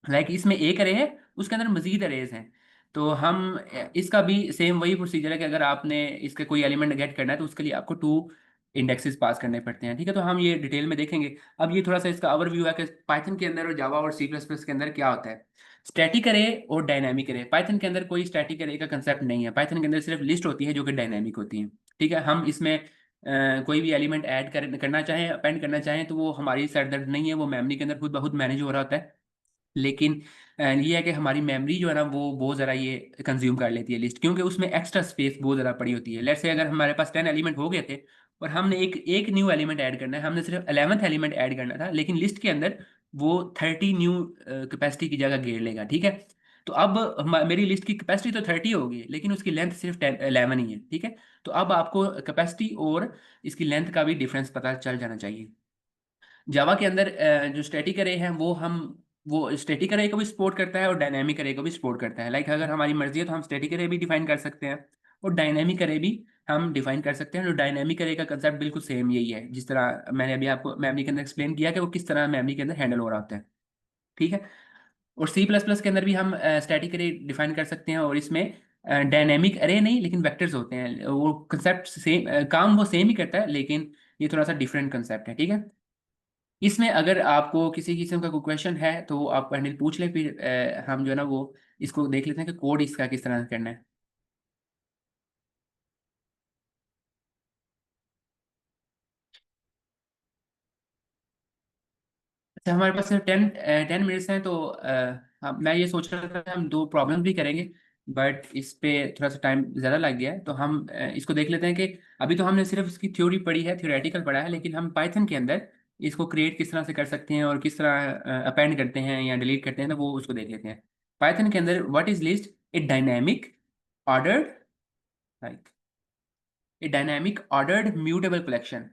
Speaker 2: लाइक इसमें एक अरे है, उसके अंदर मजीद अरेज हैं। तो हम इसका भी सेम वही प्रोसीजर है कि अगर आपने इसके कोई एलिमेंट गेट करना है तो उसके लिए आपको 2 इंडेक्सेस पास करने पड़ते हैं, ठीक है। तो हम ये डिटेल में देखेंगे। अब ये थोड़ा सा इसका ओवरव्यू है कि पाइथन के अंदर और जावा और सी प्लस प्लस के अंदर क्या होता है। स्टैटिक अरे और डायनामिक अरे, पाइथन के अंदर कोई स्टैटिक अरे का कंसेप्ट नहीं है। पाइथन के अंदर सिर्फ लिस्ट होती है जो कि डायनामिक होती है, ठीक है। हम इसमें कोई भी एलिमेंट ऐड करना चाहें, अपेंड करना चाहें, तो वो हमारी सरदर्द नहीं है, वो मेमोरी के अंदर खुद ब खुद मैनेज हो रहा होता है। लेकिन ये है कि हमारी मेमोरी जो है ना वो बहुत ज़्यादा ये कंज्यूम कर लेती है लिस्ट, क्योंकि उसमें एक्स्ट्रा स्पेस बहुत ज़्यादा पड़ी होती है। लेट्स से अगर हमारे पास 10 एलिमेंट हो गए थे और हमने एक एक न्यू एलिमेंट ऐड करना है, हमने सिर्फ 11th एलिमेंट ऐड करना था, लेकिन लिस्ट के अंदर वो 30 न्यू कैपेसिटी की जगह घेर लेगा, ठीक है। तो अब मेरी लिस्ट की कैपेसिटी तो 30 होगी, लेकिन उसकी लेंथ सिर्फ 11 ही है, ठीक है। तो अब आपको कैपेसिटी और इसकी लेंथ का भी डिफरेंस पता चल जाना चाहिए। जावा के अंदर जो स्टैटिक अरे है वो स्टैटिक अरे को भी सपोर्ट करता है और डायनामिक अरे को भी सपोर्ट करता है। लाइक अगर हमारी मर्जी है तो हम स्टैटिक अरे भी डिफाइन कर सकते हैं और डायनामिक अरे भी हम डिफाइन कर सकते हैं। और डायनामिक अरे का कंसेप्ट बिल्कुल सेम यही है, जिस तरह मैंने अभी आपको मेमोरी के अंदर एक्सप्लेन किया कि वो किस तरह मेमोरी के अंदर हैंडल हो रहा होता है, ठीक है। और सी प्लस प्लस के अंदर भी हम स्टैटिक अरे डिफाइन कर सकते हैं, और इसमें डायनेमिक अरे नहीं लेकिन वेक्टर्स होते हैं। वो कंसेप्ट सेम, काम वो सेम ही करता है, लेकिन ये थोड़ा सा डिफरेंट कंसेप्ट है, ठीक है। इसमें अगर आपको किसी किस्म का कोई क्वेश्चन है तो आप पहले पूछ लें, फिर हम जो है ना वो इसको देख लेते हैं कि कोड इसका किस तरह करना है। अच्छा, हमारे पास सिर्फ 10 मिनट्स हैं, तो मैं ये सोच रहा था कि हम 2 प्रॉब्लम भी करेंगे, बट इस पे थोड़ा सा टाइम ज़्यादा लग गया है। तो हम इसको देख लेते हैं कि अभी तो हमने सिर्फ इसकी थ्योरी पढ़ी है, थ्योरेटिकल पढ़ा है, लेकिन हम पाइथन के अंदर इसको क्रिएट किस तरह से कर सकते हैं और किस तरह अपेंड करते हैं या डिलीट करते हैं, तो वो उसको देख लेते हैं। पाइथन के अंदर what is list, A dynamic ordered like a dynamic ordered mutable collection.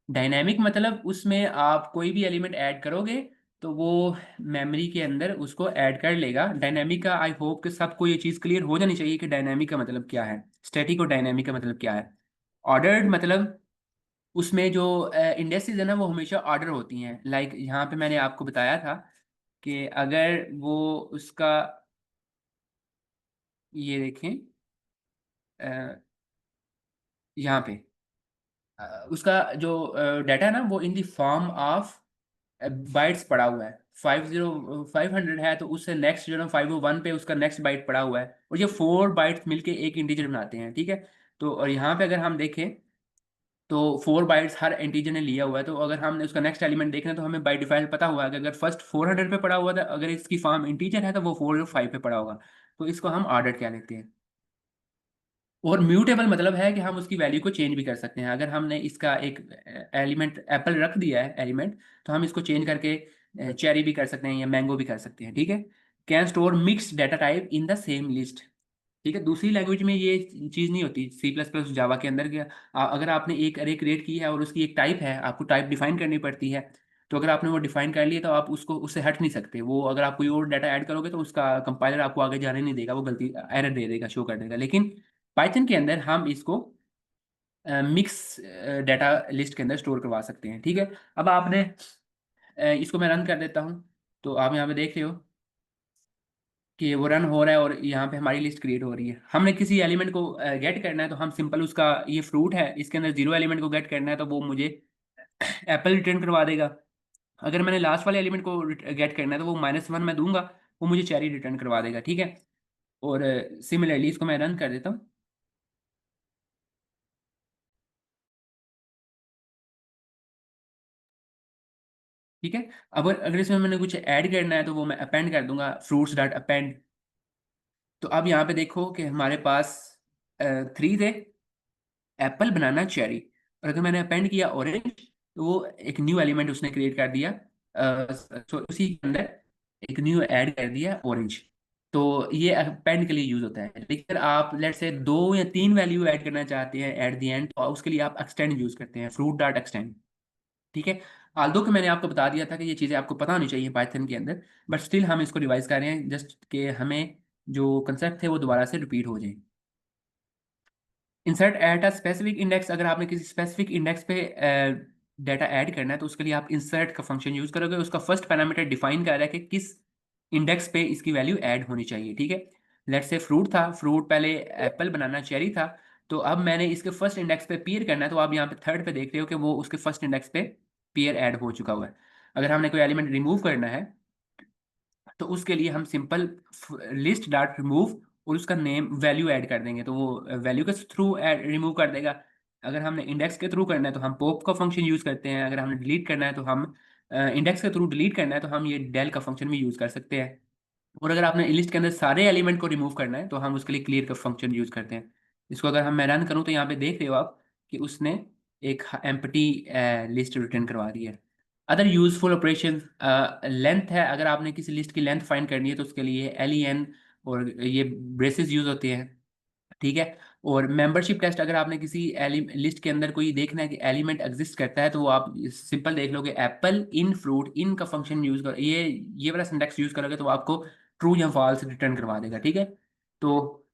Speaker 2: Dynamic मतलब उसमें आप कोई भी एलिमेंट ऐड करोगे तो वो मेमोरी के अंदर उसको ऐड कर लेगा। डायनेमिक का आई होप कि सबको ये चीज़ क्लियर हो जानी चाहिए कि डायनेमिक का मतलब क्या है, स्टैटिक और डायनेमिक का मतलब क्या है। ऑर्डर्ड मतलब उसमें जो इंडेक्सेस है ना वो हमेशा ऑर्डर होती हैं। लाइक यहाँ पे मैंने आपको बताया था कि अगर वो उसका, ये देखें यहाँ पे उसका जो डाटा है ना वो in the form of bytes पड़ा हुआ है। 500 है तो उससे नेक्स्ट जो ना 501 पे उसका नेक्स्ट बाइट पड़ा हुआ है, और ये 4 बाइट्स मिलके एक इंटीजर बनाते हैं, ठीक है। तो और यहाँ पे अगर हम देखें तो 4 बाइट्स हर इंटीजर ने लिया हुआ है, तो अगर हमने उसका नेक्स्ट एलिमेंट देखना है तो हमें बाई डिफॉल्ट पता हुआ है कि अगर फर्स्ट 400 पे पड़ा हुआ था, अगर इसकी फॉर्म इंटीजर है तो वो 405 पे पड़ा होगा, तो इसको हम ऑर्डर क्या लेते हैं। और म्यूटेबल मतलब है कि हम उसकी वैल्यू को चेंज भी कर सकते हैं। अगर हमने इसका एक एलिमेंट एप्पल रख दिया है एलिमेंट, तो हम इसको चेंज करके चेरी भी कर सकते हैं या मैंगो भी कर सकते हैं, ठीक है। Can store mix data type in the same list, ठीक है। दूसरी लैंग्वेज में ये चीज़ नहीं होती, सी प्लस प्लस जावा के अंदर क्या, अगर आपने एक अरे क्रिएट की है और उसकी एक टाइप है, आपको टाइप डिफाइन करनी पड़ती है। तो अगर आपने वो डिफाइन कर लिया तो आप उसको उससे हट नहीं सकते। वो अगर आप कोई और डाटा ऐड करोगे तो उसका कंपाइलर आपको आगे जाने नहीं देगा, वो गलती एरर दे देगा, शो कर देगा। लेकिन पाइथन के अंदर हम इसको मिक्स डाटा लिस्ट के अंदर स्टोर करवा सकते हैं, ठीक है। अब आपने इसको मैं रन कर देता हूँ, तो आप यहाँ पे देख रहे हो कि वो रन हो रहा है और यहाँ पे हमारी लिस्ट क्रिएट हो रही है। हमने किसी एलिमेंट को गेट करना है तो हम सिंपल उसका, ये फ्रूट है इसके अंदर 0 एलिमेंट को गेट करना है तो वो मुझे एप्पल रिटर्न करवा देगा। अगर मैंने लास्ट वाले एलिमेंट को गेट करना है तो वो -1 मैं दूंगा, वो मुझे चेरी रिटर्न करवा देगा, ठीक है। और सिमिलरली इसको मैं रन कर देता हूँ। ठीक है। अब अगर इसमें मैंने कुछ ऐड करना है तो वो मैं अपेंड कर दूंगा, फ्रूट्स डॉट अपेंड। तो अब यहाँ पे देखो कि हमारे पास 3 थे, एप्पल, बनाना, चेरी। और अगर मैंने अपेंड किया ऑरेंज तो वो एक न्यू एलिमेंट उसने क्रिएट कर दिया, तो उसी के अंदर एक न्यू ऐड कर दिया ऑरेंज। तो ये अपेंड के लिए यूज होता है। लेकिन आप लेट से 2 या 3 वैल्यू ऐड करना चाहते हैं एट द एंड, तो उसके लिए आप एक्सटेंड यूज करते हैं, फ्रूट डॉट एक्सटेंड, ठीक है। आल्दो कि मैंने आपको बता दिया था कि ये चीज़ें आपको पता होनी चाहिए पाइथन के अंदर, बट स्टिल हम इसको रिवाइज कर रहे हैं जस्ट कि हमें जो कंसेप्ट थे वो दोबारा से रिपीट हो जाए। Insert at a specific index, अगर आपने किसी स्पेसिफिक इंडेक्स पे डाटा ऐड करना है तो उसके लिए आप इंसर्ट का फंक्शन यूज करोगे। उसका फर्स्ट पैरामीटर डिफाइन कर रहा है कि किस इंडेक्स पे इसकी वैल्यू ऐड होनी चाहिए, ठीक है। लेट्स से फ्रूट था, फ्रूट पहले एप्पल, बनाना, चेरी था। तो अब मैंने इसके फर्स्ट इंडेक्स पे पीयर करना है, तो आप यहाँ पे थर्ड पे देख रहे हो कि वो उसके फर्स्ट इंडेक्स पे पीयर ऐड हो चुका हुआ है। अगर हमने कोई एलिमेंट रिमूव करना है तो उसके लिए हम सिंपल लिस्ट डॉट रिमूव और उसका नेम वैल्यू ऐड कर देंगे, तो वो वैल्यू के थ्रू रिमूव कर देगा। अगर हमने इंडेक्स के थ्रू करना है तो हम पॉप का फंक्शन यूज़ करते हैं। अगर हमने डिलीट करना है तो हम इंडेक्स के थ्रू डिलीट करना है तो हम ये डेल का फंक्शन भी यूज़ कर सकते हैं। और अगर आपने लिस्ट के अंदर सारे एलिमेंट को रिमूव करना है तो हम उसके लिए क्लियर का फंक्शन यूज़ करते हैं। इसको अगर हम मैं रन करूँ तो यहाँ पे देख रहे हो आप कि उसने एक एम्प्टी लिस्ट रिटर्न करवा दी है। अदर यूजफुल ऑपरेशन, लेंथ है, अगर आपने किसी लिस्ट की लेंथ फाइंड करनी है तो उसके लिए len और ये ब्रेसेस यूज होते हैं, ठीक है। और मेंबरशिप टेस्ट, अगर आपने किसी लिस्ट के अंदर कोई देखना है कि एलिमेंट एग्जिस्ट करता है तो वो आप सिंपल देख लोगे एप्पल इन फ्रूट, इन का फंक्शन यूज कर, ये वाला सिंटेक्स यूज करोगे तो वो आपको ट्रू या फॉल्स रिटर्न करवा देगा, ठीक है। तो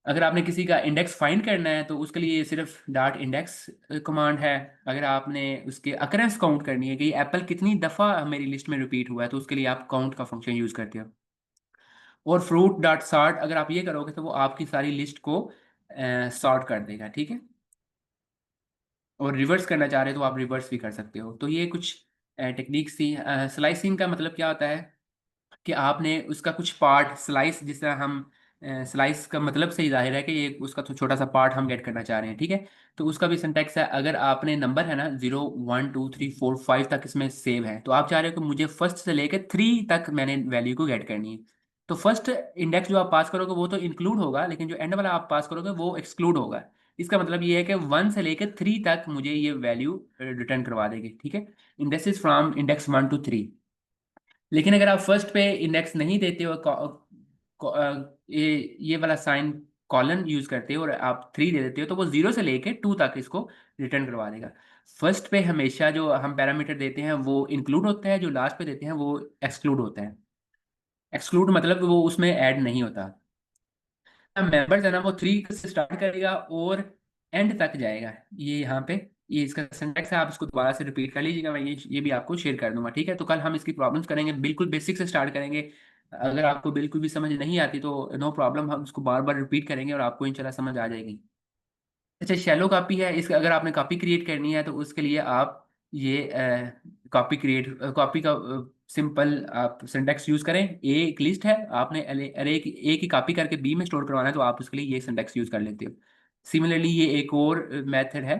Speaker 2: अगर आपने किसी का इंडेक्स फाइंड करना है तो उसके लिए सिर्फ डॉट इंडेक्स कमांड है। अगर आपने उसके अकरेंस काउंट करनी है कि एप्पल कितनी दफ़ा मेरी लिस्ट में रिपीट हुआ है तो उसके लिए आप काउंट का फंक्शन यूज़ करते हो। और फ्रूट डॉट सॉर्ट, अगर आप ये करोगे तो वो आपकी सारी लिस्ट को सॉर्ट कर देगा, ठीक है। और रिवर्स करना चाह रहे हो तो आप रिवर्स भी कर सकते हो। तो ये कुछ टेक्निक्स थी। स्लाइसिंग का मतलब क्या होता है कि आपने उसका कुछ पार्ट स्लाइस, जिस तरह हम स्लाइस का मतलब से ही जाहिर है कि ये उसका तो छोटा सा पार्ट हम गेट करना चाह रहे हैं, ठीक है। तो उसका भी सिंटैक्स है, अगर आपने नंबर है ना 0 1 2 3 4 5 तक इसमें सेव है तो आप चाह रहे हो कि मुझे फर्स्ट से लेकर 3 तक मैंने वैल्यू को गेट करनी है। तो फर्स्ट इंडेक्स जो आप पास करोगे वो तो इंक्लूड होगा, लेकिन जो एंड वाला आप पास करोगे वो एक्सक्लूड होगा। इसका मतलब ये है कि 1 से लेकर 3 तक मुझे ये वैल्यू रिटर्न करवा देगी, ठीक है। Index from index 1 to 3। लेकिन अगर आप फर्स्ट पे इंडेक्स नहीं देते हो, ये वाला साइन कॉलन यूज करते हो और आप 3 दे देते हो तो वो 0 से लेके 2 तक इसको रिटर्न करवा देगा। फर्स्ट पे हमेशा जो हम पैरामीटर देते हैं वो इंक्लूड होता है, जो लास्ट पे देते हैं वो एक्सक्लूड होता है। एक्सक्लूड मतलब वो उसमें ऐड नहीं होता। मेंबर्स है ना वो 3 से स्टार्ट करेगा और एंड तक जाएगा। ये यहाँ पे ये इसका सिंटैक्स है, आप इसको दोबारा से रिपीट कर लीजिएगा, मैं ये भी आपको शेयर कर दूंगा, ठीक है। तो कल हम इसकी प्रॉब्लम्स करेंगे, बिल्कुल बेसिक से स्टार्ट करेंगे। अगर आपको बिल्कुल भी समझ नहीं आती तो नो प्रॉब्लम, हम इसको बार बार रिपीट करेंगे और आपको इंशाल्लाह समझ आ जाएगी। अच्छा, शैलो कॉपी है इसका, अगर आपने कॉपी क्रिएट करनी है तो उसके लिए आप ये कॉपी का सिंपल आप सिंटैक्स यूज करें। ए एक लिस्ट है, आपने अरे ए की कॉपी करके बी में स्टोर करवाना है, तो आप उसके लिए ये सिंटैक्स यूज कर लेते हो। सिमिलरली ये एक और मेथड है,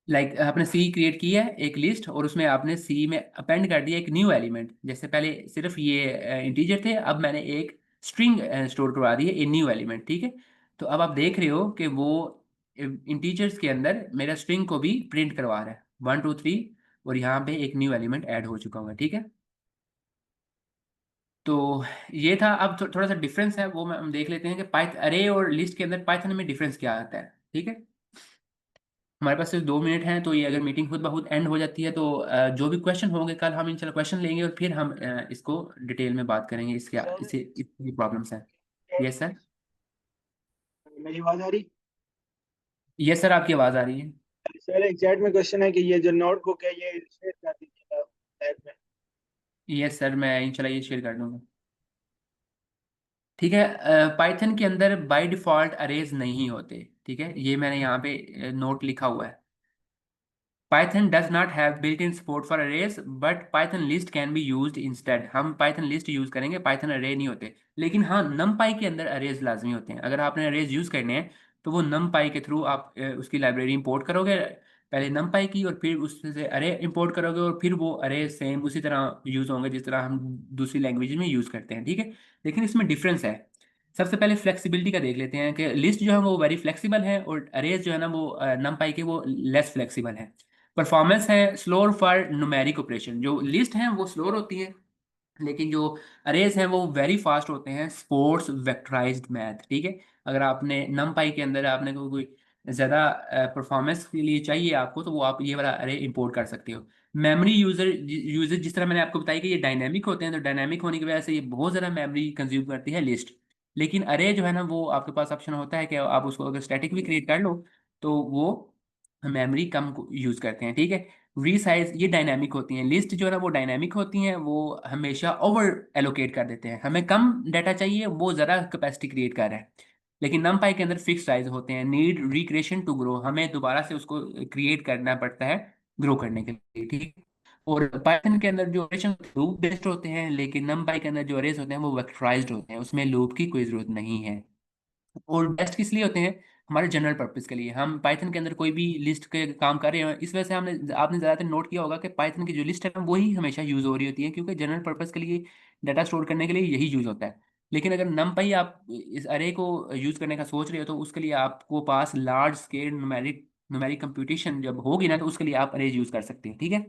Speaker 2: लाइक आपने सी क्रिएट की है एक लिस्ट, और उसमें आपने सी में अपेंड कर दिया एक न्यू एलिमेंट। जैसे पहले सिर्फ ये इंटीजर थे, अब मैंने एक स्ट्रिंग स्टोर करवा दी है, ए न्यू एलिमेंट, ठीक है। तो अब आप देख रहे हो कि वो इंटीजर्स के अंदर मेरा स्ट्रिंग को भी प्रिंट करवा रहा है 1 2 3, और यहाँ पे एक न्यू एलिमेंट ऐड हो चुका होगा, ठीक है। तो ये था। अब थोड़ा सा डिफरेंस है, वो हम देख लेते हैं कि पाइथ अरे और लिस्ट के अंदर पाइथन में डिफरेंस क्या आता है, ठीक है। हमारे पास सिर्फ 2 मिनट हैं, तो ये अगर मीटिंग खुद ब खुद एंड हो जाती है तो जो भी क्वेश्चन होंगे कल हम इंशाल्लाह क्वेश्चन लेंगे, और फिर हम इसको डिटेल में बात करेंगे, इसके
Speaker 1: सर
Speaker 2: इससे इतनी प्रॉब्लम्स हैं। Yes sir.
Speaker 1: मेरी आवाज आ रही?
Speaker 2: यस सर, आपकी आवाज़ आ रही है।
Speaker 1: सर एक चैट में क्वेश्चन है कि ये जो नोटबुक है ये शेयर कर दीजिएगा लैब में।
Speaker 2: यस सर, मैं इंशाल्लाह ये शेयर कर दूंगा, ठीक है। पाइथन के अंदर बाय डिफ़ॉल्ट अरेज नहीं होते, ठीक है, ये मैंने यहाँ पे नोट लिखा हुआ है। Python does not have built-in support for arrays, but Python list can be used instead। हम Python list यूज़ करेंगे, Python array नहीं होते। लेकिन हाँ, NumPy के अंदर arrays लाजमी होते हैं। अगर आपने arrays यूज़ करने हैं तो वो NumPy के थ्रू आप उसकी लाइब्रेरी इंपोर्ट करोगे, पहले NumPy की, और फिर उससे array इंपोर्ट करोगे, और फिर वो array सेम उसी तरह यूज़ होंगे जिस तरह हम दूसरी लैंग्वेज में यूज़ करते हैं, ठीक है। लेकिन इसमें डिफरेंस है। सबसे पहले फ्लेक्सिबिलिटी का देख लेते हैं कि लिस्ट जो है वो वेरी फ्लेक्सिबल है, और अरेज जो है ना वो NumPy के वो लेस फ्लेक्सिबल है। परफॉर्मेंस है स्लोअर फॉर न्यूमेरिक ऑपरेशन, जो लिस्ट हैं वो स्लोअर होती है, लेकिन जो अरेज हैं वो वेरी फास्ट होते हैं स्पोर्ट्स वेक्टराइज्ड मैथ, ठीक है। अगर आपने नमपाई के अंदर आपने कोई ज़्यादा परफॉर्मेंस के लिए चाहिए आपको, तो वो आप ये वाला अरे इंपोर्ट कर सकते हो। मेमोरी यूजर जिस तरह मैंने आपको बताया कि ये डायनेमिक होते हैं, तो डायनेमिक होने की वजह से ये बहुत ज़्यादा मेमोरी कंज्यूम करती है लिस्ट। लेकिन अरे जो है ना वो आपके पास ऑप्शन होता है कि आप उसको अगर स्टैटिक भी क्रिएट कर लो तो वो मेमोरी कम यूज़ करते हैं, ठीक है। रीसाइज ये डायनामिक होती हैं, लिस्ट जो है ना वो डायनामिक होती हैं, वो हमेशा ओवर एलोकेट कर देते हैं, हमें कम डाटा चाहिए, वो ज़्यादा कैपेसिटी क्रिएट कर रहा है। लेकिन नमपाई के अंदर फिक्स साइज होते हैं, नीड रिक्रिएशन टू ग्रो, हमें दोबारा से उसको क्रिएट करना पड़ता है ग्रो करने के लिए, ठीक है। और पाइथन के अंदर जो ऑपरेशन लूप बेस्ड होते हैं, लेकिन नमपाई के अंदर जो अरेज होते हैं वो वेक्टराइज्ड होते हैं, उसमें लूप की कोई ज़रूरत नहीं है। और बेस्ट किस लिए होते हैं? हमारे जनरल पर्पस के लिए। हम पाइथन के अंदर कोई भी लिस्ट के काम कर रहे हैं, इस वजह से हमने आपने ज़्यादातर नोट किया होगा कि पाइथन की जो लिस्ट है ना वही हमेशा यूज़ हो रही होती है, क्योंकि जनरल पर्पस के लिए डाटा स्टोर करने के लिए यही यूज़ होता है। लेकिन अगर नमपाई आप इस अरे को यूज़ करने का सोच रहे हो तो उसके लिए आपको पास लार्ज स्केल न्यूमेरिक कंप्यूटेशन जब होगी ना, तो उसके लिए आप अरेज यूज़ कर सकते हैं, ठीक है।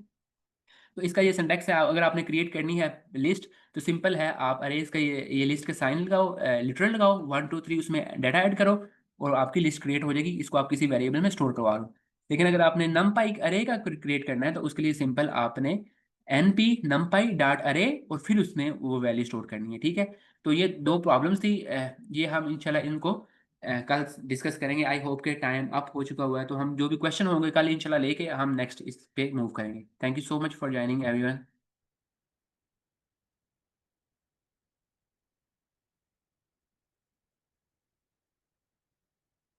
Speaker 2: तो इसका ये सिंटैक्स है, अगर आपने क्रिएट करनी है लिस्ट तो सिंपल है, आप अरेज का ये लिस्ट का साइन लगाओ, लिटरल लगाओ 1 2 3, उसमें डाटा ऐड करो और आपकी लिस्ट क्रिएट हो जाएगी। इसको आप किसी वेरिएबल में स्टोर करवा लो। लेकिन अगर आपने नमपाई अरे का क्रिएट करना है तो उसके लिए सिंपल आपने np numpy डॉट अरे और फिर उसमें वो वैल्यू स्टोर करनी है, ठीक है। तो ये दो प्रॉब्लम्स थी, ये हम इंशाल्लाह इनको कल डिस्कस करेंगे। आई होप के टाइम अप हो चुका हुआ है, तो हम जो भी क्वेश्चन होंगे कल इंशाल्लाह लेके हम नेक्स्ट इस पे मूव करेंगे। Thank you so much for joining everyone.